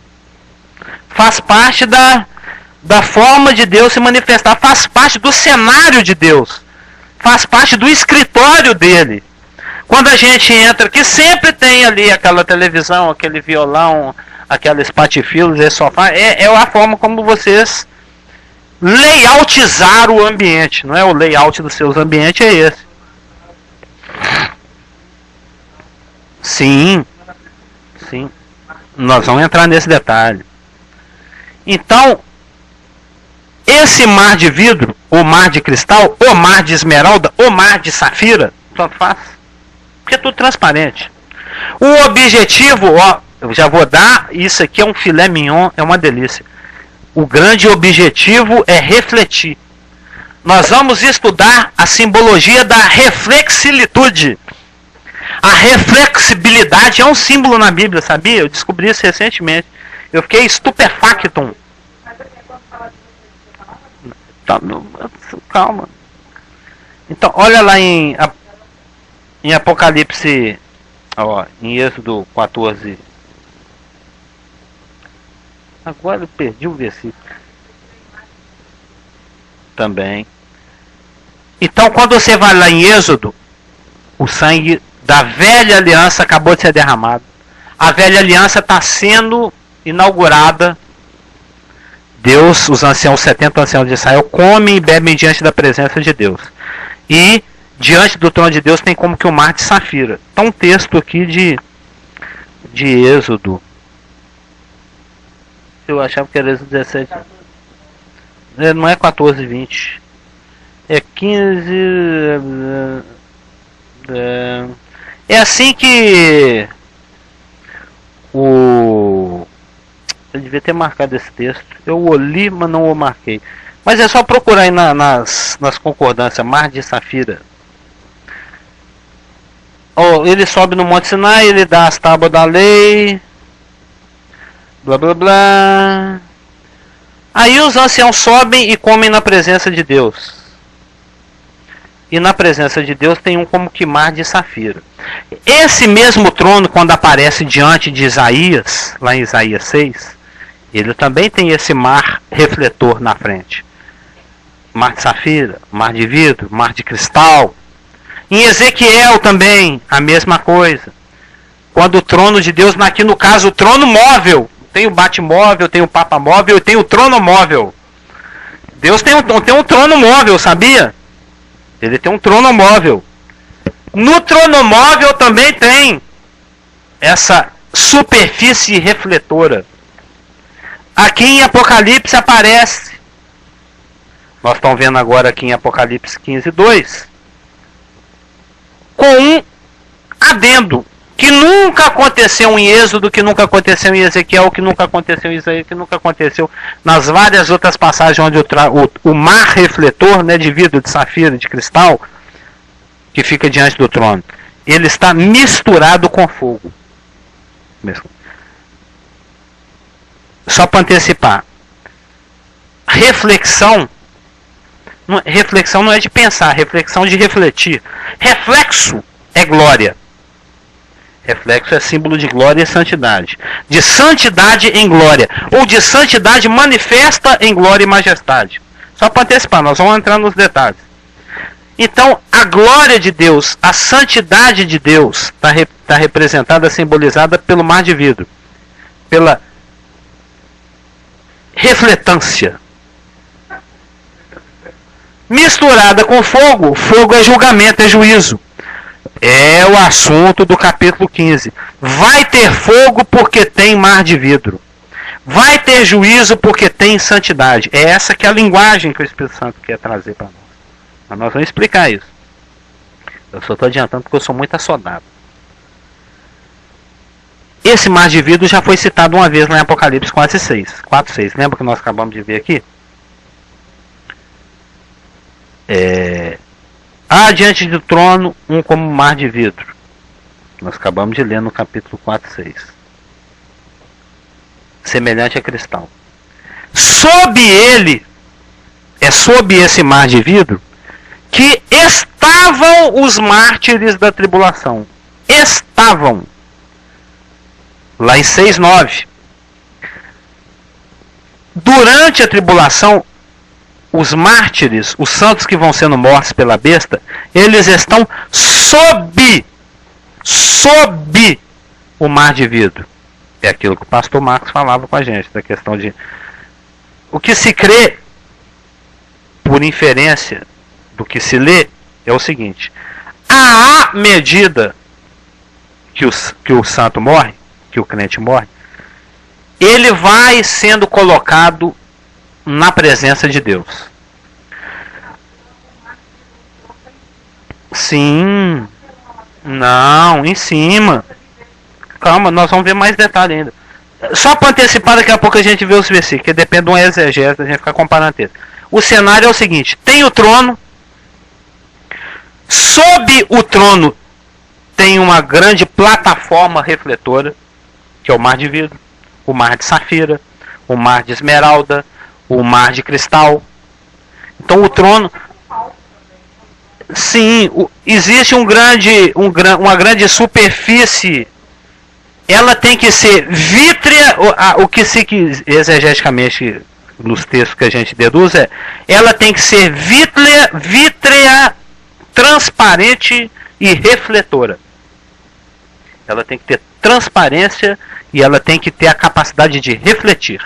Speaker 1: faz parte da forma de Deus se manifestar, faz parte do cenário de Deus, faz parte do escritório dele. Quando a gente entra, que sempre tem ali aquela televisão, aquele violão, aqueles patifilos, esse sofá, é a forma como vocês layoutizaram o ambiente, não é? O layout dos seus ambientes é esse. Sim, sim. Nós vamos entrar nesse detalhe. Então, esse mar de vidro, o mar de cristal, o mar de esmeralda, o mar de safira, tanto faz. Porque é tudo transparente. O objetivo, ó, eu já vou dar, isso aqui é um filé mignon, é uma delícia. O grande objetivo é refletir. Nós vamos estudar a simbologia da reflexilitude. A reflexibilidade é um símbolo na Bíblia, sabia? Eu descobri isso recentemente. Eu fiquei estupefacto. Calma. Então, olha lá em Apocalipse, ó, em Êxodo 14. Agora eu perdi o versículo. Também. Então, quando você vai lá em Êxodo, o sangue da velha aliança acabou de ser derramado. A velha aliança está sendo inaugurada. Deus, os anciãos, 70 anciãos de Israel, comem e bebem diante da presença de Deus. E diante do trono de Deus tem como que o mar de safira. Então um texto aqui de Êxodo. Eu achava que era Êxodo 17. Não é 14, 20. É 15. É assim que eu devia ter marcado esse texto. Eu o li, mas não o marquei. Mas é só procurar aí nas concordâncias. Mar de safira. Oh, ele sobe no Monte Sinai, ele dá as tábuas da lei. Blá blá blá. Aí os anciãos sobem e comem na presença de Deus. E na presença de Deus tem um como que mar de safira. Esse mesmo trono, quando aparece diante de Isaías, lá em Isaías 6, ele também tem esse mar refletor na frente. Mar de safira, mar de vidro, mar de cristal. Em Ezequiel também, a mesma coisa. Quando o trono de Deus, aqui no caso o trono móvel, tem o batimóvel, tem o papa móvel e tem o trono móvel. Deus tem um trono móvel, sabia? Ele tem um trono móvel. No trono móvel também tem essa superfície refletora. Aqui em Apocalipse aparece. Nós estamos vendo agora aqui em Apocalipse 15, 2. Com um adendo. Que nunca aconteceu em Êxodo, que nunca aconteceu em Ezequiel, que nunca aconteceu em Isaías, que nunca aconteceu nas várias outras passagens onde o mar refletor, né, de vidro, de safira, de cristal, que fica diante do trono, ele está misturado com fogo. Só para antecipar. Reflexão não é de pensar, reflexão de refletir. Reflexo é glória. Reflexo é símbolo de glória e santidade. De santidade em glória. Ou de santidade manifesta em glória e majestade. Só para antecipar, nós vamos entrar nos detalhes. Então, a glória de Deus, a santidade de Deus está representada, simbolizada pelo mar de vidro, pela refletância. Misturada com fogo, fogo é julgamento, é juízo. É o assunto do capítulo 15. Vai ter fogo porque tem mar de vidro. Vai ter juízo porque tem santidade. É essa que é a linguagem que o Espírito Santo quer trazer para nós. Mas nós vamos explicar isso. Eu só estou adiantando porque eu sou muito assodado. Esse mar de vidro já foi citado uma vez lá em Apocalipse 4:6. Lembra que nós acabamos de ver aqui? Há diante do trono um como mar de vidro. Nós acabamos de ler no capítulo 4:6. Semelhante a cristal. Sob ele, sob esse mar de vidro, que estavam os mártires da tribulação. Estavam. Lá em 6:9. Durante a tribulação, os mártires, os santos que vão sendo mortos pela besta, eles estão sob o mar de vidro. É aquilo que o pastor Marcos falava com a gente, da questão de o que se crê por inferência do que se lê é o seguinte: à medida que o santo morre, que o crente morre, ele vai sendo colocado na presença de Deus. Sim. Não, em cima. Calma, nós vamos ver mais detalhe ainda. Só para antecipar, daqui a pouco a gente vê os versículos, que depende de uma exegese, a gente ficar comparando texto. O cenário é o seguinte: tem o trono. Sob o trono tem uma grande plataforma refletora, que é o mar de vidro, o mar de safira, o mar de esmeralda, o mar de cristal. Então o trono, sim, existe uma grande superfície. Ela tem que ser vítrea. O que se exegeticamente nos textos que a gente deduz ela tem que ser vítrea, transparente e refletora. Ela tem que ter transparência e ela tem que ter a capacidade de refletir.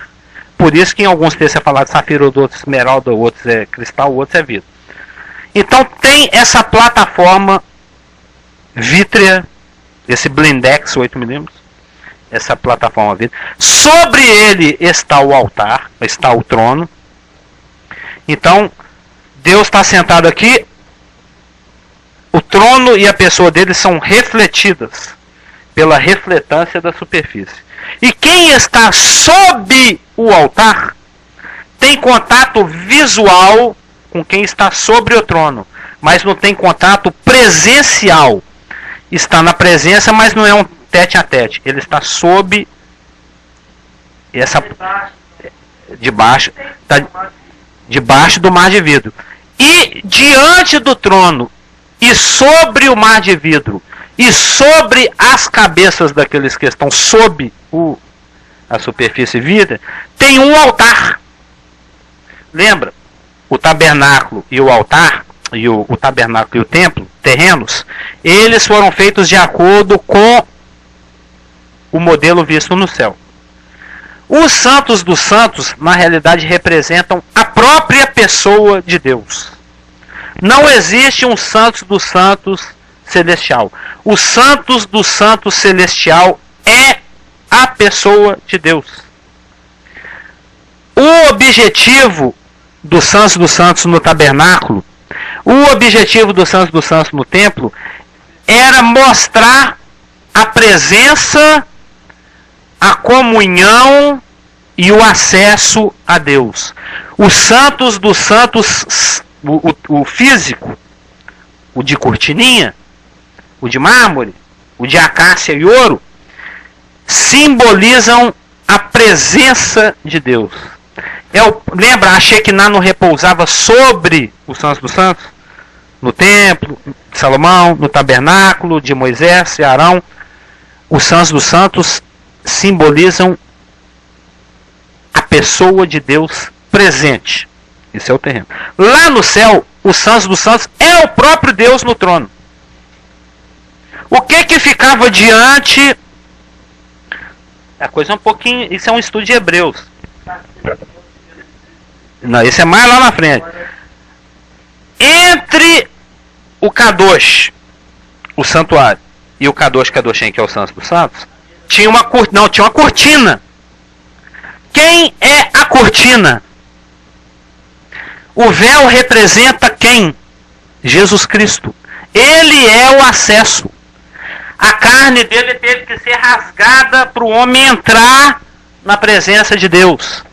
Speaker 1: Por isso que em alguns textos é falado de safira, outros esmeralda, outros é cristal, outros é vidro. Então tem essa plataforma vítrea, esse blindex 8mm, essa plataforma vítrea. Sobre ele está o altar, está o trono. Então Deus está sentado aqui. O trono e a pessoa dele são refletidas pela refletância da superfície. E quem está sob o altar tem contato visual com quem está sobre o trono, mas não tem contato presencial. Está na presença, mas não é um tete a tete. Ele está sob essa debaixo do mar de vidro. E diante do trono e sobre o mar de vidro e sobre as cabeças daqueles que estão sob a superfície vítrea, tem um altar. Lembra? O tabernáculo e o altar, o tabernáculo e o templo, terrenos, eles foram feitos de acordo com o modelo visto no céu. Os santos dos santos, na realidade, representam a própria pessoa de Deus. Não existe um santos dos santos celestial. O santos dos santos celestial é a pessoa de Deus. O objetivo dos santos no tabernáculo, o objetivo dos santos no templo, era mostrar a presença, a comunhão e o acesso a Deus. Os santos dos santos, o físico, o de cortininha, o de mármore, o de acácia e ouro, simbolizam a presença de Deus. Lembra, a Shekinah não repousava sobre os santos dos santos? No templo de Salomão, no tabernáculo de Moisés e Arão. Os santos dos santos simbolizam a pessoa de Deus presente. Esse é o terreno. Lá no céu, os santos dos santos é é o próprio Deus no trono. O que ficava diante... A coisa é um pouquinho... Isso é um estudo de Hebreus. Não, isso é mais lá na frente. Entre o Kadosh, o santuário, e o Kadosh Kadoshem, que é o Santo dos Santos, tinha uma cortina. Quem é a cortina? O véu representa quem? Jesus Cristo. Ele é o acesso. A carne dele teve que ser rasgada para o homem entrar na presença de Deus.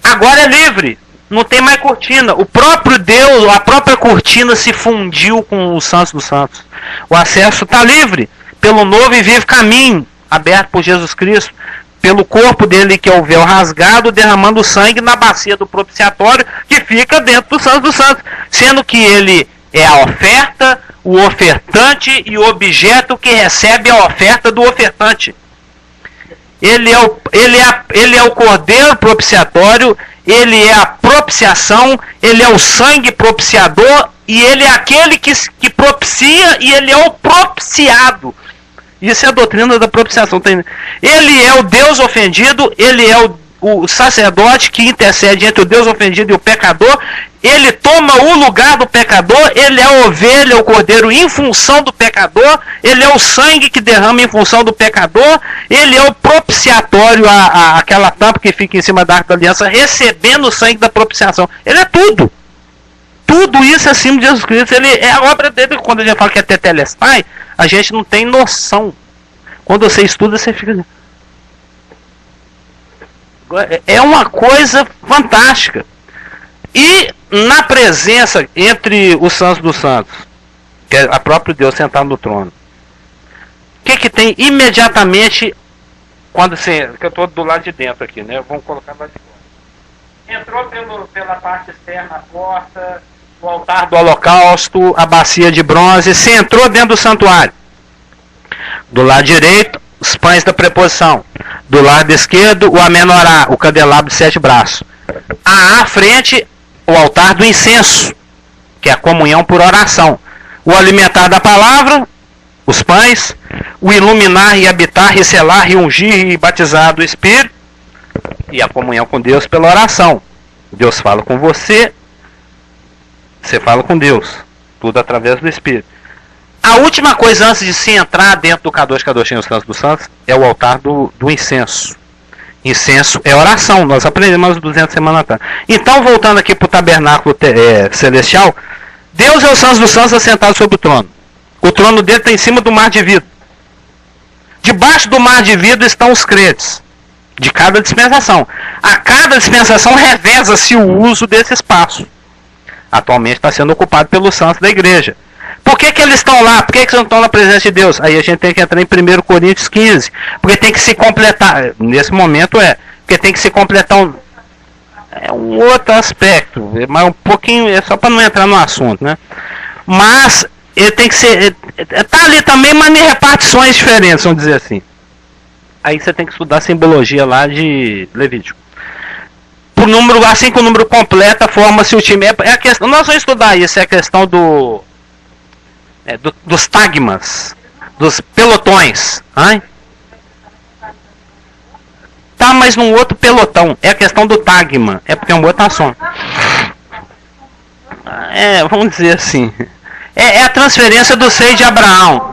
Speaker 1: Agora é livre. Não tem mais cortina. O próprio Deus, a própria cortina se fundiu com os santos dos santos. O acesso está livre pelo novo e vivo caminho aberto por Jesus Cristo, pelo corpo dele, que é o véu rasgado, derramando sangue na bacia do propiciatório, que fica dentro do santo dos santos, sendo que ele é a oferta, o ofertante e o objeto que recebe a oferta do ofertante. Ele é o cordeiro propiciatório, ele é a propiciação, ele é o sangue propiciador, e ele é aquele que propicia, e ele é o propiciado. Isso é a doutrina da propiciação. Ele é o Deus ofendido, ele é o sacerdote que intercede entre o Deus ofendido e o pecador. Ele toma o lugar do pecador, ele é a ovelha, o cordeiro em função do pecador, ele é o sangue que derrama em função do pecador, ele é o propiciatório, aquela tampa que fica em cima da Arca da Aliança, recebendo o sangue da propiciação. Ele é tudo. Tudo isso é acima de Jesus Cristo. Ele é a obra dele. Quando a gente fala que é tetelestai, a gente não tem noção. Quando você estuda, você fica... É uma coisa fantástica. E na presença entre os santos dos santos, que é a próprio Deus sentado no trono, o que tem imediatamente quando você... Que eu estou do lado de dentro aqui, né? Vamos colocar lá de fora. Entrou pela parte externa a porta, o altar do holocausto, a bacia de bronze. Você entrou dentro do santuário. Do lado direito, os pães da preposição. Do lado esquerdo, o amenorá, o candelabro de 7 braços. À frente, o altar do incenso, que é a comunhão por oração. O alimentar da palavra, os pães. O iluminar e habitar, reselar e ungir e batizar do Espírito. E a comunhão com Deus pela oração. Deus fala com você, você fala com Deus. Tudo através do Espírito. A última coisa antes de se entrar dentro do Kadosh Kadoshem, os Santos dos Santos, é o altar do incenso. Incenso é oração. Nós aprendemos as 200 semanas atrás. Então, voltando aqui para o tabernáculo celestial, Deus é o Santos dos Santos assentado sobre o trono. O trono dele está em cima do mar de vidro. Debaixo do mar de vidro estão os crentes de cada dispensação. A cada dispensação reveza-se o uso desse espaço. Atualmente está sendo ocupado pelos santos da igreja. Por que eles estão lá? Por que eles não estão na presença de Deus? Aí a gente tem que entrar em 1 Coríntios 15. Porque tem que se completar. Nesse momento porque tem que se completar um outro aspecto. Mas um pouquinho, é só para não entrar no assunto, né? Mas ele tem que ser... Está ali também, mas em repartições diferentes, vamos dizer assim. Aí você tem que estudar a simbologia lá de Levítico. Por número, assim que o número completa, forma-se o time. É a questão, nós vamos estudar isso, é a questão dos tagmas, dos pelotões. Hein? Tá, mas num outro pelotão. É a questão do tagma. É porque é um outro assunto. Vamos dizer assim. É a transferência do seio de Abraão.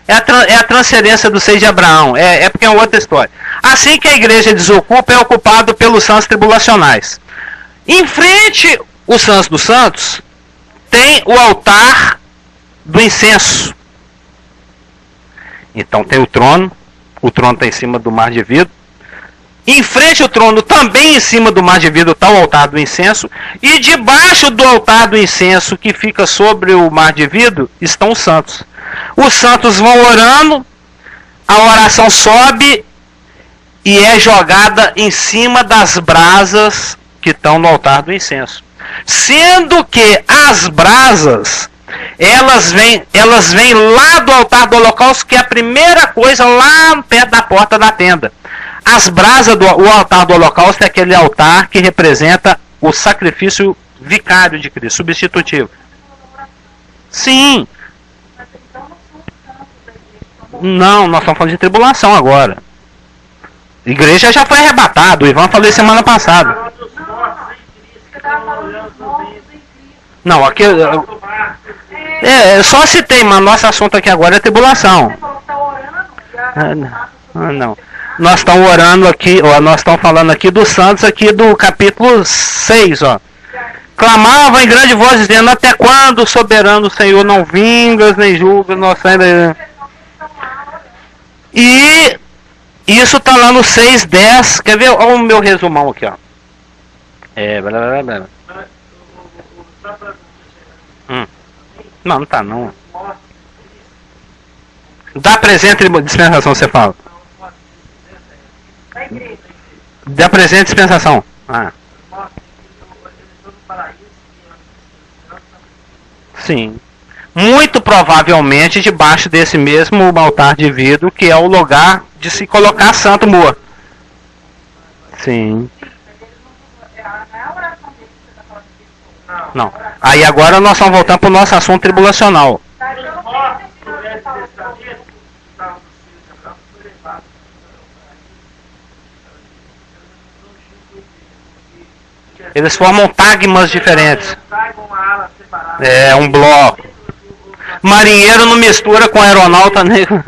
Speaker 1: É a transferência do seio de Abraão. É porque é uma outra história. Assim que a igreja desocupa, é ocupado pelos santos tribulacionais. Em frente, os santos dos santos, tem o altar do incenso. Então tem o trono está em cima do mar de vidro. Em frente ao trono, também em cima do mar de vidro, está o altar do incenso. E debaixo do altar do incenso, que fica sobre o mar de vidro, estão os santos. Os santos vão orando, a oração sobe e é jogada em cima das brasas que estão no altar do incenso. Sendo que as brasas, elas vêm lá do altar do holocausto, que é a primeira coisa lá perto da porta da tenda. As brasas o altar do holocausto é aquele altar que representa o sacrifício vicário de Cristo, substitutivo. Sim. Não, nós estamos falando de tribulação agora. Igreja já foi arrebatada, o Ivan falou semana passada. Não, aqui só citei, mas nosso assunto aqui agora é tribulação. Não. Nós estamos orando aqui, nós estamos falando aqui dos santos aqui do capítulo 6, ó. Clamavam em grande voz dizendo: até quando o soberano Senhor não vingas nem julgas nossa ainda. E isso está lá no 6:10. Quer ver? Olha o meu resumão aqui, ó. Não tá não. Da presente dispensação, você fala. Da presente dispensação. Sim. Muito provavelmente debaixo desse mesmo altar de vidro, que é o lugar de se colocar santo morto. Sim. Não. Aí agora nós vamos voltar para o nosso assunto tribulacional. Eles formam tagmas diferentes. É um bloco. Marinheiro não mistura com aeronauta negro.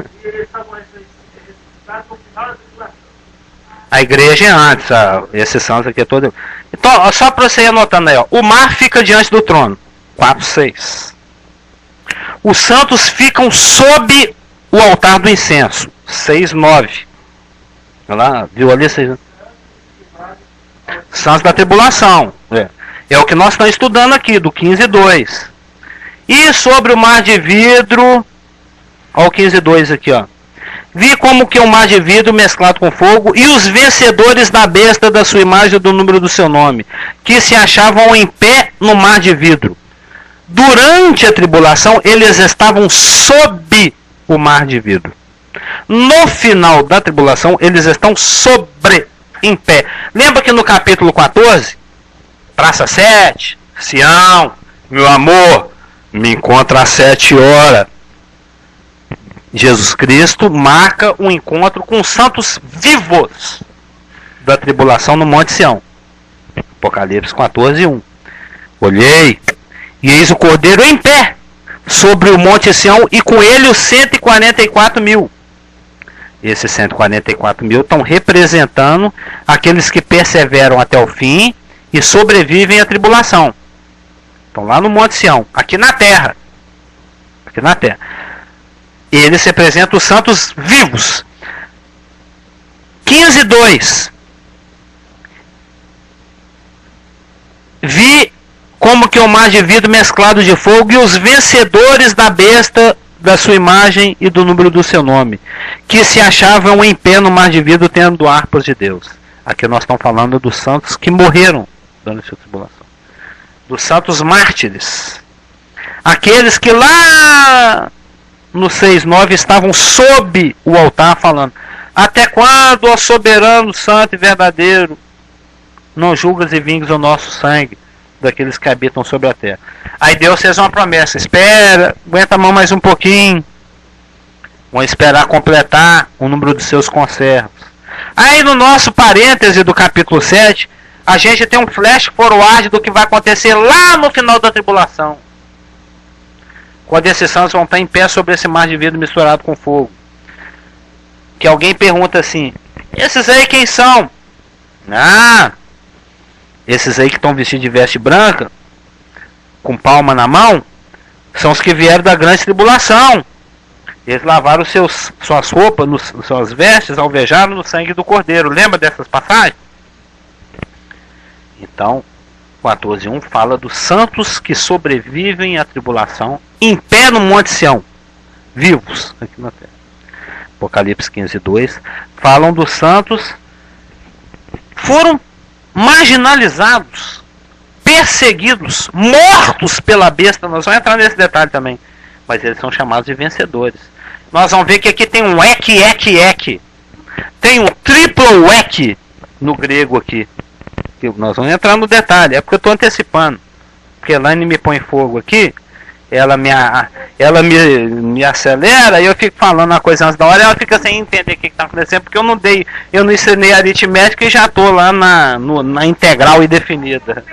Speaker 1: A igreja é antes, esses santos aqui é todo. Então, só para você ir anotando aí, ó. O mar fica diante do trono. 4:6. Os santos ficam sob o altar do incenso. 6:9. Olha lá, viu ali? 6. Santos da tribulação. É o que nós estamos estudando aqui, do 15:2. E sobre o mar de vidro, olha o 15:2 aqui, ó. Vi como que um mar de vidro mesclado com fogo, e os vencedores da besta da sua imagem e do número do seu nome, que se achavam em pé no mar de vidro. Durante a tribulação, eles estavam sob o mar de vidro. No final da tribulação, eles estão em pé. Lembra que no capítulo 14, Praça 7, Sião, meu amor, me encontra às 7 horas. Jesus Cristo marca um encontro com os santos vivos da tribulação no Monte Sião. Apocalipse 14:1. Olhei, e eis o Cordeiro em pé sobre o Monte Sião, e com ele os 144 mil. Esses 144 mil estão representando aqueles que perseveram até o fim e sobrevivem à tribulação. Estão lá no Monte Sião, aqui na terra. Aqui na terra. Eles representam os santos vivos. 15:2. Vi como que o mar de vidro mesclado de fogo, e os vencedores da besta da sua imagem e do número do seu nome, que se achavam em pé no mar de vidro, tendo harpas de Deus. Aqui nós estamos falando dos santos que morreram durante a tribulação. Dos santos mártires. Aqueles que lá no 6:9 estavam sob o altar falando: até quando, ó soberano, santo e verdadeiro, não julgas e vingas o nosso sangue daqueles que habitam sobre a terra? Aí Deus fez uma promessa: espera, aguenta a mão mais um pouquinho, vão esperar completar o número dos seus conservos. Aí no nosso parêntese do capítulo 7, a gente tem um flash forward do que vai acontecer lá no final da tribulação, quando esses santos vão estar em pé sobre esse mar de vidro misturado com fogo. Que alguém pergunta assim: esses aí quem são? Esses aí que estão vestidos de veste branca, com palma na mão, são os que vieram da grande tribulação. Eles lavaram suas roupas, suas vestes, alvejaram no sangue do Cordeiro. Lembra dessas passagens? Então, 14:1 fala dos santos que sobrevivem à tribulação, em pé no Monte Sião, vivos aqui na terra. Apocalipse 15:2 falam dos santos que foram marginalizados, perseguidos, mortos pela besta. Nós vamos entrar nesse detalhe também, mas eles são chamados de vencedores. Nós vamos ver que aqui tem um ek, tem um triplo ek no grego aqui. Nós vamos entrar no detalhe, é porque eu estou antecipando, porque Elaine me põe fogo aqui, me acelera e eu fico falando uma coisa antes da hora e ela fica sem entender o que está acontecendo, porque eu não ensinei aritmética e já estou lá na integral indefinida.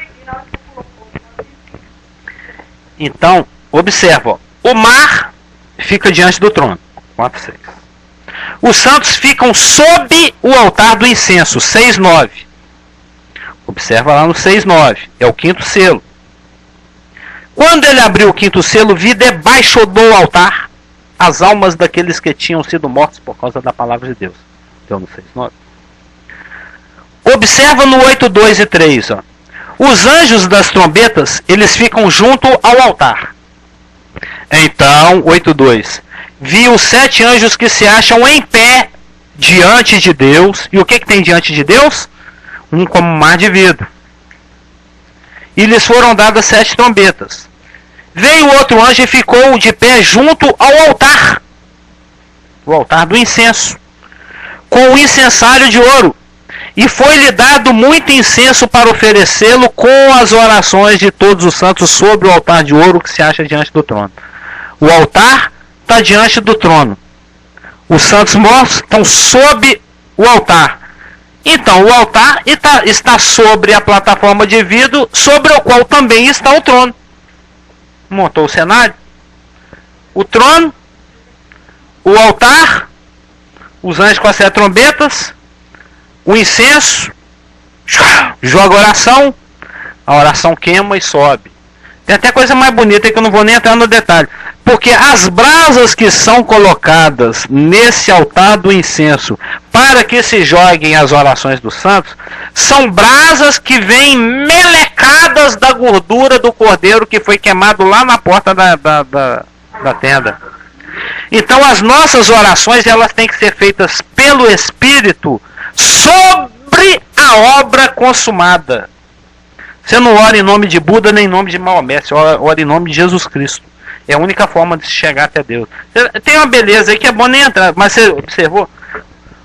Speaker 1: Então, observa, ó, o mar fica diante do trono, 4:6. Os santos ficam sob o altar do incenso, 6:9. Observa lá no 6:9, é o quinto selo. Quando ele abriu o quinto selo, vi debaixo do altar as almas daqueles que tinham sido mortos por causa da palavra de Deus. Então no 6:9. Observa no 8:2 e 3. Ó. Os anjos das trombetas, eles ficam junto ao altar. Então, 8:2. Vi os 7 anjos que se acham em pé diante de Deus. E o que tem diante de Deus? Um como mar de vidro. E lhes foram dadas 7 trombetas. Veio outro anjo e ficou de pé junto ao altar. O altar do incenso. Com o incensário de ouro. E foi-lhe dado muito incenso para oferecê-lo com as orações de todos os santos sobre o altar de ouro que se acha diante do trono. O altar está diante do trono. Os santos mortos estão sob o altar. Então, o altar está sobre a plataforma de vidro, sobre o qual também está o trono. Montou o cenário. O trono, o altar, os anjos com as 7 trombetas, o incenso, joga oração, a oração queima e sobe. Tem até coisa mais bonita que eu não vou nem entrar no detalhe. Porque as brasas que são colocadas nesse altar do incenso para que se joguem as orações dos santos, são brasas que vêm melecadas da gordura do cordeiro que foi queimado lá na porta da tenda. Então as nossas orações, elas têm que ser feitas pelo Espírito sobre a obra consumada. Você não ora em nome de Buda nem em nome de Maomé, você ora em nome de Jesus Cristo. É a única forma de chegar até Deus. Tem uma beleza aí que é bom nem entrar, mas você observou?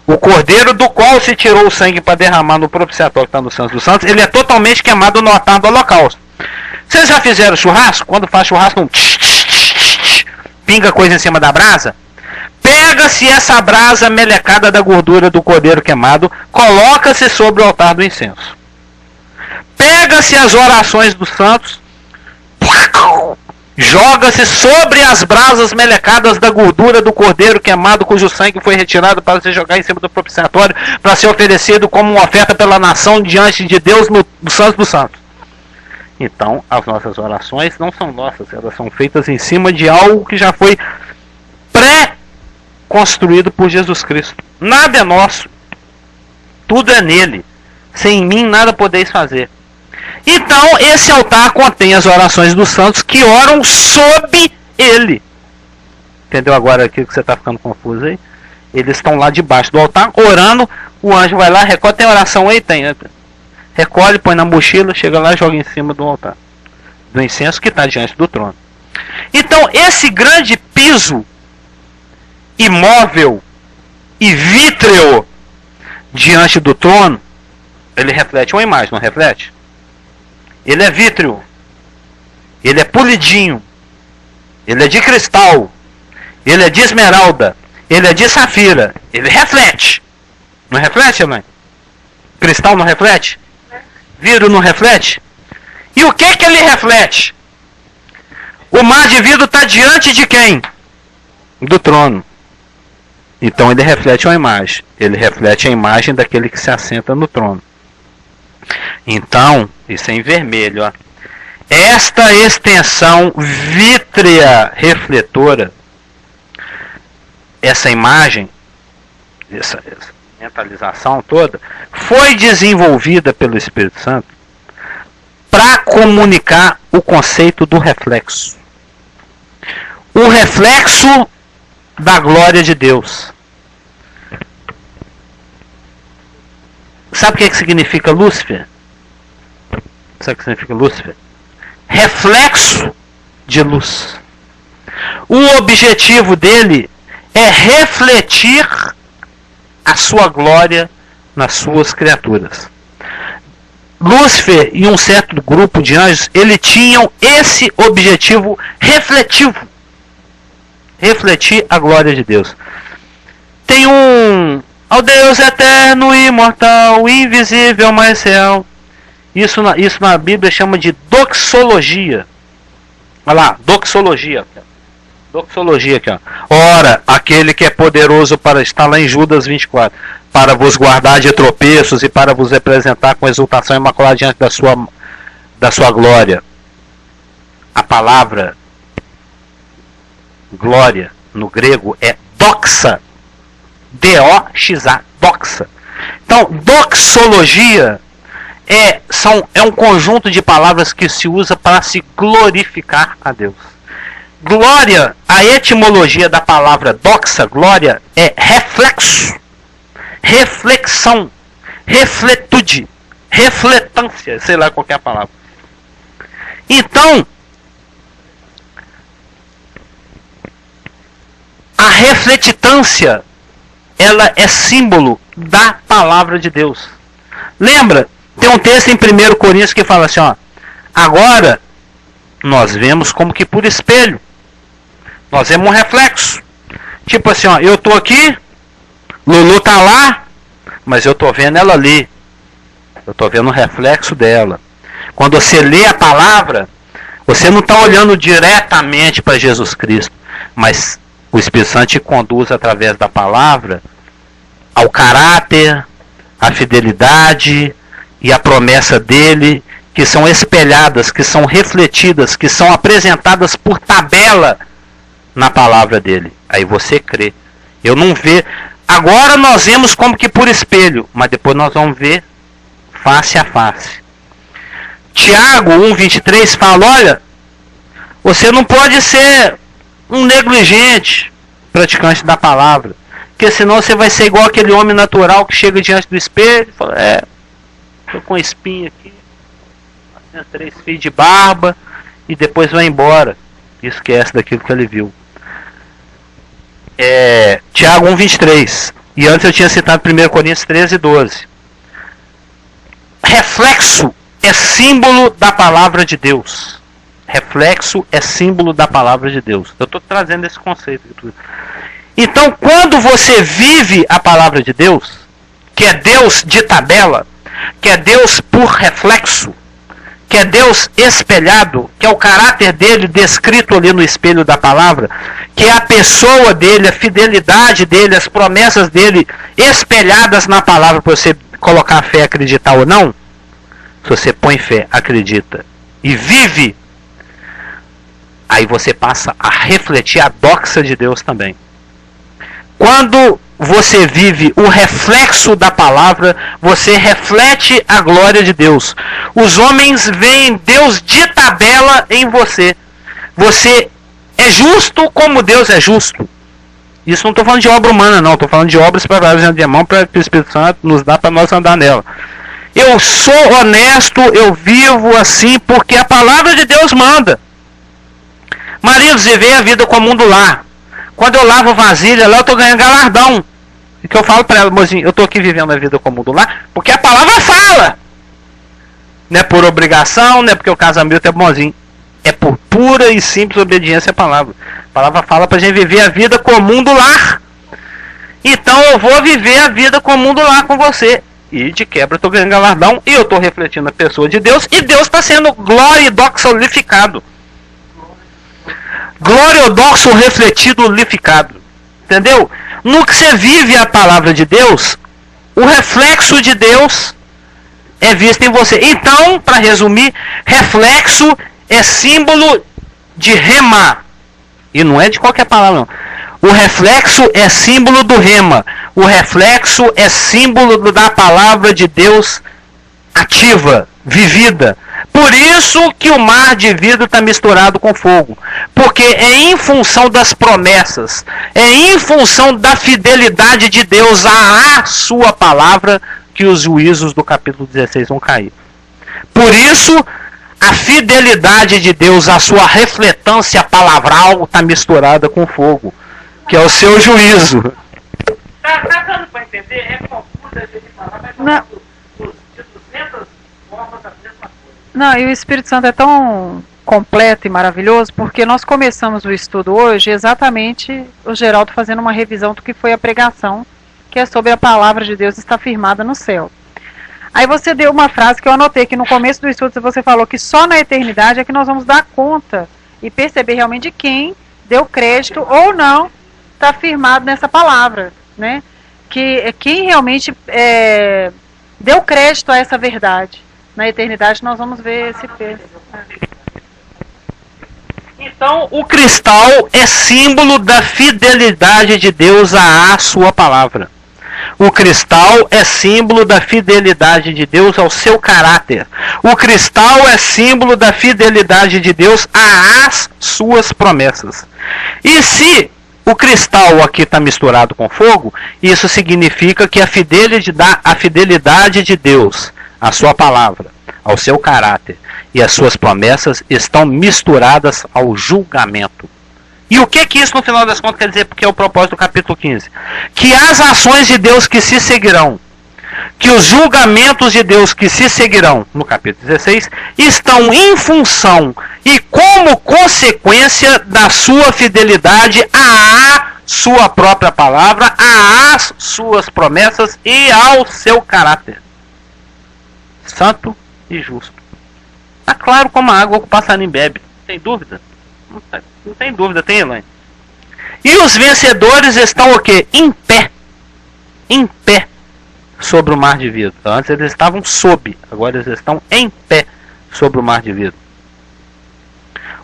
Speaker 1: O cordeiro do qual se tirou o sangue para derramar no propiciatório que está no Santos dos Santos, ele é totalmente queimado no altar do holocausto. Vocês já fizeram churrasco? Quando faz churrasco, pinga coisa em cima da brasa? Pega-se essa brasa melecada da gordura do cordeiro queimado, coloca-se sobre o altar do incenso. Pega-se as orações dos santos, joga-se sobre as brasas melecadas da gordura do cordeiro queimado, cujo sangue foi retirado para se jogar em cima do propiciatório, para ser oferecido como uma oferta pela nação diante de Deus no Santo dos Santos. Então, as nossas orações não são nossas, elas são feitas em cima de algo que já foi pré-construído por Jesus Cristo. Nada é nosso, tudo é nele. Sem mim nada podeis fazer. Então, esse altar contém as orações dos santos que oram sob ele. Entendeu agora aqui que você está ficando confuso aí? Eles estão lá debaixo do altar, orando. O anjo vai lá, recolhe. Tem oração aí? Tem. Recolhe, põe na mochila, chega lá e joga em cima do altar. Do incenso que está diante do trono. Então, esse grande piso imóvel e vítreo diante do trono, ele reflete uma imagem, não reflete? Ele é vítreo, ele é polidinho, ele é de cristal, ele é de esmeralda, ele é de safira, ele reflete. Não reflete, mãe? Cristal não reflete? Vidro não reflete? E o que ele reflete? O mar de vidro está diante de quem? Do trono. Então ele reflete uma imagem. Ele reflete a imagem daquele que se assenta no trono. Então, isso é em vermelho, ó. Esta extensão vítrea refletora, essa imagem, essa mentalização toda, foi desenvolvida pelo Espírito Santo para comunicar o conceito do reflexo. O reflexo da glória de Deus. Sabe o que significa Lúcifer? Sabe o que significa Lúcifer? Reflexo de luz. O objetivo dele é refletir a sua glória nas suas criaturas. Lúcifer e um certo grupo de anjos, eles tinham esse objetivo refletivo. Refletir a glória de Deus. Tem ao Deus eterno, imortal, invisível, mas real. Isso na Bíblia chama de doxologia. Olha lá, doxologia. Doxologia aqui, ó. Ora, aquele que é poderoso para estar lá em Judas 24, para vos guardar de tropeços e para vos representar com exultação imaculada diante da sua glória. A palavra glória no grego é doxa. D-O-X-A, doxa. Então, doxologia é um conjunto de palavras que se usa para se glorificar a Deus. Glória, a etimologia da palavra doxa, glória, é reflexo, reflexão, refletude, refletância, sei lá qual é a palavra. Então, a refletitância, ela é símbolo da palavra de Deus. Lembra? Tem um texto em 1 Coríntios que fala assim, ó, agora nós vemos como que por espelho. Nós vemos um reflexo. Tipo assim, ó, eu tô aqui, Lulu tá lá, mas eu tô vendo ela ali. Eu tô vendo o reflexo dela. Quando você lê a palavra, você não está olhando diretamente para Jesus Cristo, mas o Espírito Santo te conduz através da palavra ao caráter, à fidelidade e à promessa dele, que são espelhadas, que são refletidas, que são apresentadas por tabela na palavra dele. Aí você crê. Eu não vejo. Agora nós vemos como que por espelho, mas depois nós vamos ver face a face. Tiago 1,23 fala, olha, você não pode ser um negligente praticante da palavra, porque senão você vai ser igual aquele homem natural que chega diante do espelho e fala, tô com espinha aqui, tenho 3 fios de barba, e depois vai embora e esquece daquilo que ele viu. Tiago 1,23, e antes eu tinha citado 1 Coríntios 13,12. Reflexo é símbolo da palavra de Deus. Reflexo é símbolo da palavra de Deus. Eu estou trazendo esse conceito aqui. Então, quando você vive a palavra de Deus, que é Deus de tabela, que é Deus por reflexo, que é Deus espelhado, que é o caráter dele descrito ali no espelho da palavra, que é a pessoa dele, a fidelidade dele, as promessas dele espelhadas na palavra para você colocar a fé, acreditar ou não. Se você põe fé, acredita e vive, aí você passa a refletir a doxa de Deus também. Quando você vive o reflexo da palavra, você reflete a glória de Deus. Os homens veem Deus de tabela em você. Você é justo como Deus é justo. Isso não estou falando de obra humana, não. Estou falando de obras para vários de mão, para que o Espírito Santo nos dá para nós andar nela. Eu sou honesto, eu vivo assim, porque a palavra de Deus manda. Maridos, vivei a vida comum do lar. Quando eu lavo vasilha lá, eu estou ganhando galardão. E que eu falo para ela, mozinho, eu estou aqui vivendo a vida comum do lar, porque a palavra fala. Não é por obrigação, não é porque o casamento é bonzinho. É por pura e simples obediência à palavra. A palavra fala para a gente viver a vida comum do lar. Então eu vou viver a vida comum do lar com você. E de quebra eu estou ganhando galardão, e eu estou refletindo a pessoa de Deus, e Deus está sendo glória e doxolificado. Glória ou doxo refletido, lificado. Entendeu? No que você vive a palavra de Deus, o reflexo de Deus é visto em você. Então, para resumir, reflexo é símbolo de rema. E não é de qualquer palavra, não. O reflexo é símbolo do rema. O reflexo é símbolo da palavra de Deus ativa, vivida. Por isso que o mar de vidro está misturado com fogo. Porque é em função das promessas, é em função da fidelidade de Deus à sua palavra que os juízos do capítulo 16 vão cair. Por isso, a fidelidade de Deus à sua refletância palavral está misturada com fogo, que é o seu juízo. Tá dando para entender? É confuso a gente falar, mas falar dos 200 formas
Speaker 2: Não, e o Espírito Santo é tão completo e maravilhoso, porque nós começamos o estudo hoje exatamente o Geraldo fazendo uma revisão do que foi a pregação, que é sobre a palavra de Deus está firmada no céu. Aí você deu uma frase que eu anotei, que no começo do estudo você falou que só na eternidade é que nós vamos dar conta e perceber realmente de quem deu crédito ou não está firmado nessa palavra, né? Que quem realmente deu crédito a essa verdade. Na eternidade nós vamos ver esse peso.
Speaker 1: Então, o cristal é símbolo da fidelidade de Deus à sua palavra. O cristal é símbolo da fidelidade de Deus ao seu caráter. O cristal é símbolo da fidelidade de Deus às suas promessas. E se o cristal aqui está misturado com fogo, isso significa que a fidelidade de Deus à sua palavra, ao seu caráter e às suas promessas estão misturadas ao julgamento. E o que isso no final das contas quer dizer? Porque é o propósito do capítulo 15. Que as ações de Deus que se seguirão, que os julgamentos de Deus que se seguirão, no capítulo 16, estão em função e como consequência da sua fidelidade à sua própria palavra, às suas promessas e ao seu caráter santo e justo. Está claro como a água que o passarinho bebe. Tem dúvida? Não tem dúvida, tem, Elaine? E os vencedores estão o quê? Em pé. Em pé sobre o mar de vidro. Antes eles estavam sob, agora eles estão em pé sobre o mar de vidro.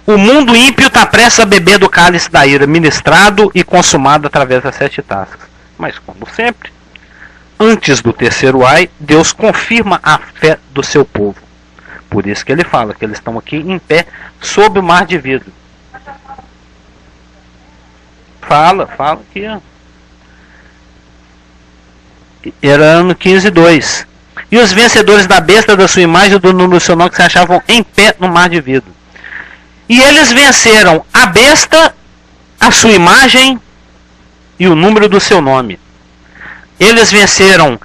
Speaker 1: O mundo ímpio está prestes a beber do cálice da ira, ministrado e consumado através das 7 taças. Mas, como sempre, antes do terceiro ai, Deus confirma a fé do seu povo. Por isso que ele fala que eles estão aqui em pé sob o mar de vidro. Fala aqui, ó. Era ano 15:2. E os vencedores da besta, da sua imagem, do número do seu nome, que se achavam em pé no mar de vidro. E eles venceram a besta, a sua imagem e o número do seu nome. Eles venceram.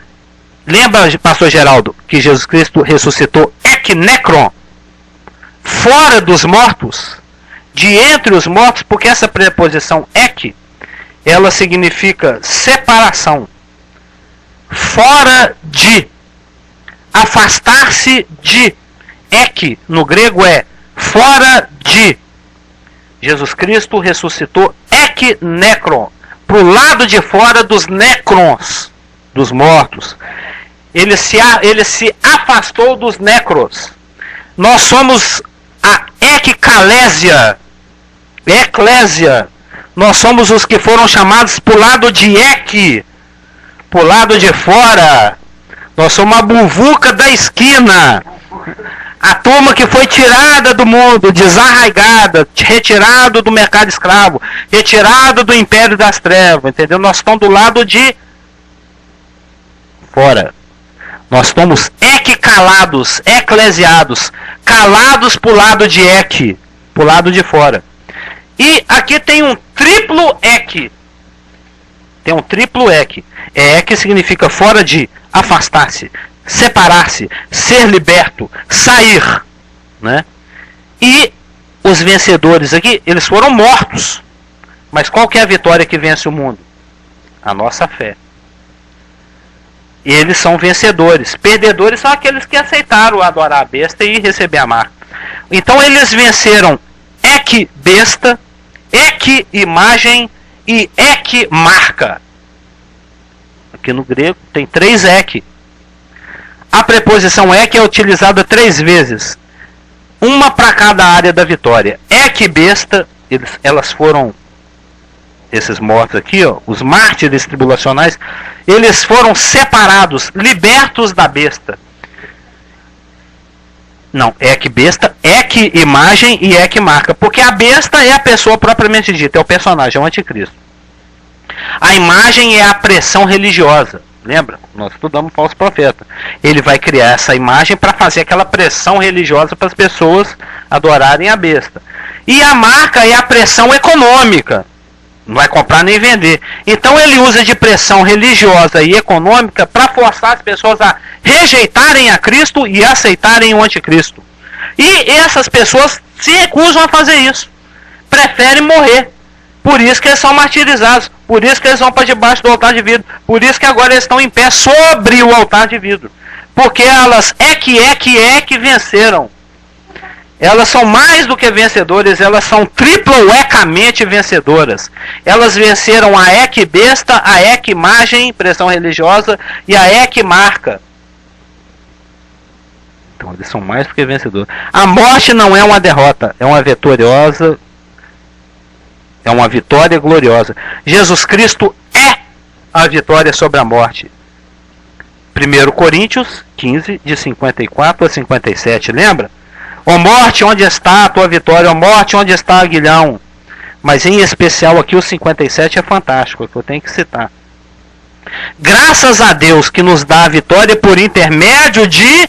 Speaker 1: Lembra, pastor Geraldo, que Jesus Cristo ressuscitou ek necron, fora dos mortos, de entre os mortos, porque essa preposição ek, ela significa separação, fora de, afastar-se de. Ek no grego é fora de. Jesus Cristo ressuscitou ek necron, para o lado de fora dos necrons, dos mortos. Ele se afastou dos necros. Nós somos a eclésia. Nós somos os que foram chamados para o lado de ek, para o lado de fora. Nós somos a buvuca da esquina. A turma que foi tirada do mundo, desarraigada, retirado do mercado escravo, retirado do império das trevas, entendeu? Nós estamos do lado de fora. Nós estamos calados, eclesiados, calados para o lado de ek, para o lado de fora. E aqui tem um triplo ek. Tem um triplo ek. Ek significa fora de, afastar-se, separar-se, ser liberto, sair, né? E os vencedores aqui, eles foram mortos. Mas qual que é a vitória que vence o mundo? A nossa fé. Eles são vencedores. Perdedores são aqueles que aceitaram adorar a besta e receber a marca. Então eles venceram ek besta, ek imagem e ek marca. Aqui no grego tem 3 ek. A preposição ek é utilizada 3 vezes. Uma para cada área da vitória. Ek besta, elas foram, esses mortos aqui, ó, os mártires tribulacionais, eles foram separados, libertos da besta. Não, ek besta, ek imagem e ek marca. Porque a besta é a pessoa propriamente dita, é o personagem, é o anticristo. A imagem é a pressão religiosa. Lembra? Nós estudamos o falso profeta. Ele vai criar essa imagem para fazer aquela pressão religiosa para as pessoas adorarem a besta. E a marca é a pressão econômica. Não vai comprar nem vender. Então ele usa de pressão religiosa e econômica para forçar as pessoas a rejeitarem a Cristo e aceitarem o anticristo. E essas pessoas se recusam a fazer isso. Preferem morrer. Por isso que eles são martirizados. Por isso que eles vão para debaixo do altar de vidro. Por isso que agora eles estão em pé sobre o altar de vidro. Porque elas que venceram. Elas são mais do que vencedores, elas são triplo-ecamente vencedoras. Elas venceram a besta, a imagem, pressão religiosa, e a marca. Então eles são mais do que vencedores. A morte não é uma derrota, é uma vitoriosa, é uma vitória gloriosa. Jesus Cristo é a vitória sobre a morte. 1 Coríntios 15, de 54 a 57, lembra? Ó morte, onde está a tua vitória? Ó morte, onde está o aguilhão? Mas em especial aqui o 57 é fantástico, que eu tenho que citar. Graças a Deus que nos dá a vitória por intermédio de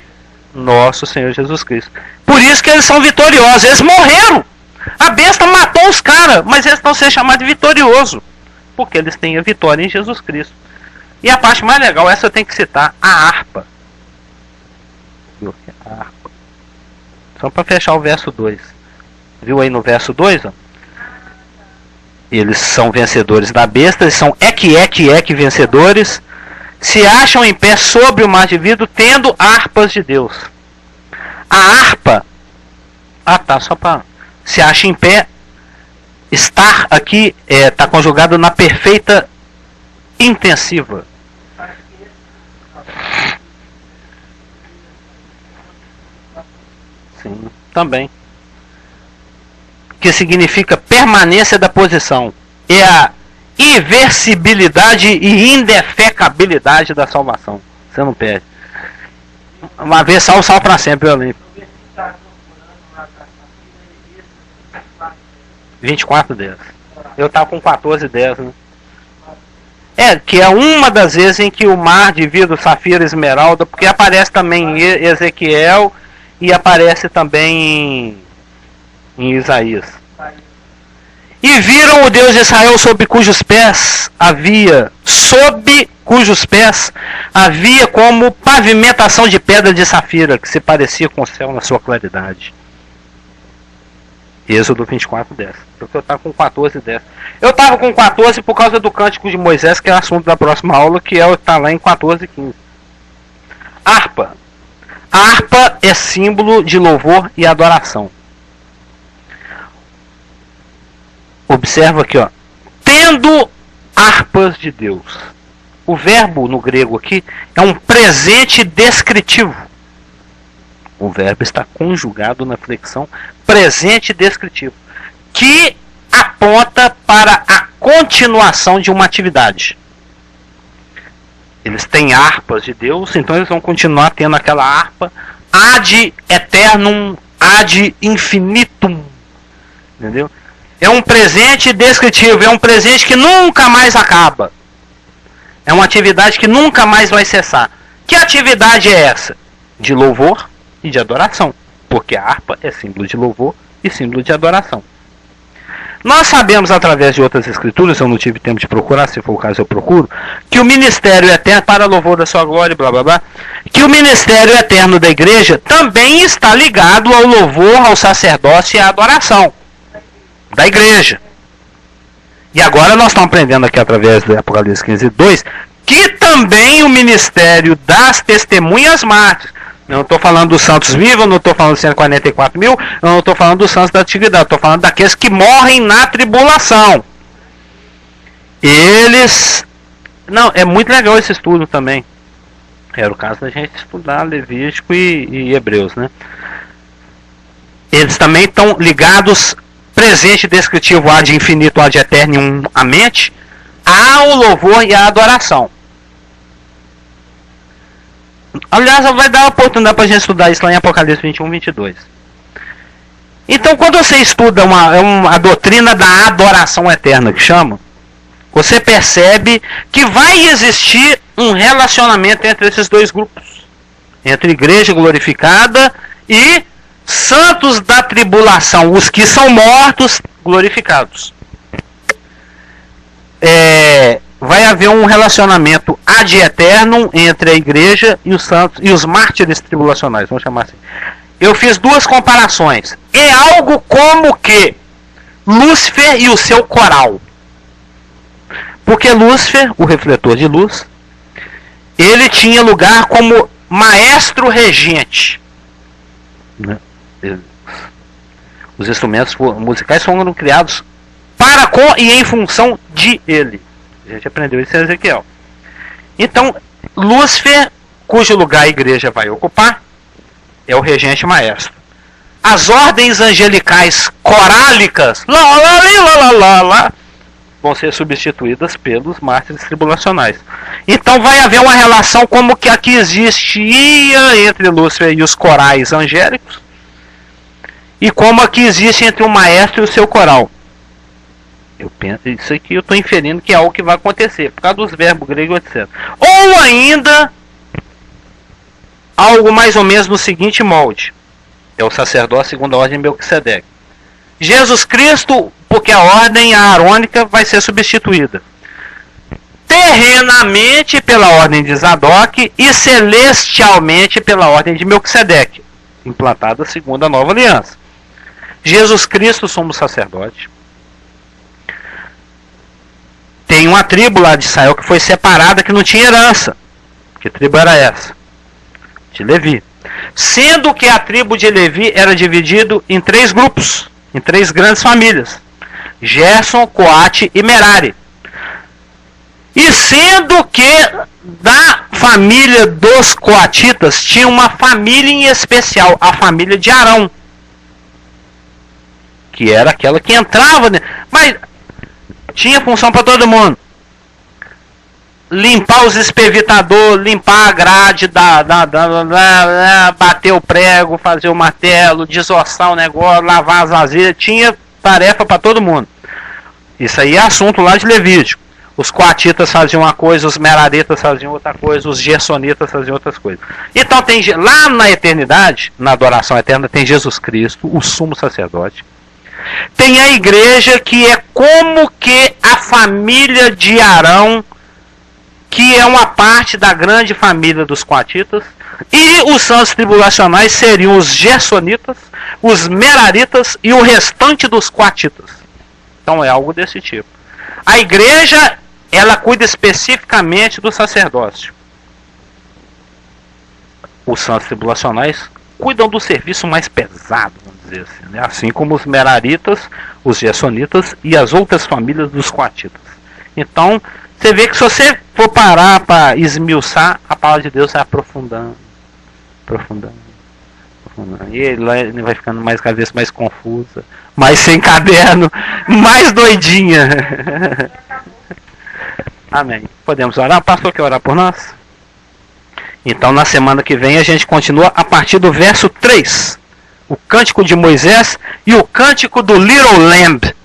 Speaker 1: nosso Senhor Jesus Cristo. Por isso que eles são vitoriosos. Eles morreram. A besta matou os caras, mas eles estão sendo chamados de vitorioso. Porque eles têm a vitória em Jesus Cristo. E a parte mais legal, essa eu tenho que citar, a harpa. A harpa. Só para fechar o verso 2. Viu aí no verso 2? Ó? Eles são vencedores da besta, eles são vencedores. Se acham em pé sobre o mar de vidro, tendo harpas de Deus. A harpa, só para se acha em pé, estar aqui está conjugado na perfeita intensiva. Sim, também. Que significa permanência da posição. É a inversibilidade e indefecabilidade da salvação. Você não perde. Uma vez salvo para sempre, eu lembro. 24:10. Eu estava com 14:10, né? Que é uma das vezes em que o mar de vidro, safira, esmeralda, porque aparece também em Ezequiel e aparece também em Isaías. E viram o Deus de Israel sob cujos pés havia como pavimentação de pedra de safira, que se parecia com o céu na sua claridade. Êxodo 24:10. Porque eu estava com 14:10. Eu estava com 14 por causa do Cântico de Moisés, que é o assunto da próxima aula, que está lá em 14:15. Harpa. A harpa é símbolo de louvor e adoração. Observa aqui, ó. Tendo harpas de Deus. O verbo no grego aqui é um presente descritivo. O verbo está conjugado na flexão presente descritivo, que aponta para a continuação de uma atividade. Eles têm harpas de Deus, então eles vão continuar tendo aquela harpa ad eternum, ad infinitum. Entendeu? É um presente descritivo, é um presente que nunca mais acaba. É uma atividade que nunca mais vai cessar. Que atividade é essa? De louvor e de adoração. Porque a harpa é símbolo de louvor e símbolo de adoração. Nós sabemos através de outras escrituras, eu não tive tempo de procurar, se for o caso eu procuro, que o ministério eterno, para louvor da sua glória, blá blá blá, que o ministério eterno da igreja também está ligado ao louvor, ao sacerdócio e à adoração da igreja. E agora nós estamos aprendendo aqui através do Apocalipse 15:2, que também o ministério das testemunhas mártires, eu não estou falando dos santos vivos, eu não estou falando dos 144 mil, eu não estou falando dos santos da antiguidade, estou falando daqueles que morrem na tribulação. Eles... Não, é muito legal esse estudo também. Era o caso da gente estudar Levítico e Hebreus, né? Eles também estão ligados, presente descritivo ad infinito, ad eternum, a mente, ao louvor e à adoração. Aliás, vai dar a oportunidade para a gente estudar isso lá em Apocalipse 21:22. Então, quando você estuda a doutrina da adoração eterna, que chama, você percebe que vai existir um relacionamento entre esses dois grupos. Entre igreja glorificada e santos da tribulação, os que são mortos, glorificados. vai haver um relacionamento ad eternum entre a igreja e os santos e os mártires tribulacionais, vamos chamar assim. Eu fiz duas comparações. É algo como que Lúcifer e o seu coral. Porque Lúcifer, o refletor de luz, ele tinha lugar como maestro regente. Né? Os instrumentos musicais foram criados para, com e em função de ele. A gente aprendeu isso em Ezequiel. Então, Lúcifer, cujo lugar a igreja vai ocupar, é o regente maestro. As ordens angelicais corálicas vão ser substituídas pelos mártires tribulacionais. Então vai haver uma relação como que aqui existia entre Lúcifer e os corais angélicos, e como aqui existe entre o maestro e o seu coral. Eu penso, isso aqui eu estou inferindo que é algo que vai acontecer, por causa dos verbos gregos, etc. Ou ainda, algo mais ou menos no seguinte molde. É o sacerdócio segundo a ordem de Melquisedeque. Jesus Cristo, porque a ordem aarônica vai ser substituída terrenamente pela ordem de Zadok e celestialmente pela ordem de Melquisedeque, implantada segundo a nova aliança. Jesus Cristo, somos sacerdote. Tem uma tribo lá de Israel que foi separada, que não tinha herança. Que tribo era essa? De Levi. Sendo que a tribo de Levi era dividida em 3 grupos, em 3 grandes famílias: Gerson, Coate e Merari. E sendo que da família dos coatitas tinha uma família em especial, a família de Arão, que era aquela que entrava, mas tinha função para todo mundo. Limpar os espevitadores, limpar a grade, bater o prego, fazer o martelo, desossar o negócio, lavar as vasilhas, tinha tarefa para todo mundo. Isso aí é assunto lá de Levítico. Os coatitas faziam uma coisa, os meraritas faziam outra coisa, os gersonitas faziam outras coisas. Então tem lá na eternidade, na adoração eterna, tem Jesus Cristo, o sumo sacerdote. Tem a igreja, que é como que a família de Arão, que é uma parte da grande família dos coatitas, e os santos tribulacionais seriam os gersonitas, os meraritas e o restante dos coatitas. Então é algo desse tipo. A igreja, ela cuida especificamente do sacerdócio. Os santos tribulacionais cuidam do serviço mais pesado, vamos dizer assim, né? Assim como os meraritas, os gersonitas e as outras famílias dos coatitas. Então, você vê que se você for parar para esmiuçar, a palavra de Deus vai aprofundando, aprofundando, aprofundando. E ele vai ficando mais cada vez mais confusa, mais sem caderno, mais doidinha. Amém. Podemos orar? O pastor quer orar por nós? Então na semana que vem a gente continua a partir do verso 3. O cântico de Moisés e o cântico do Little Lamb.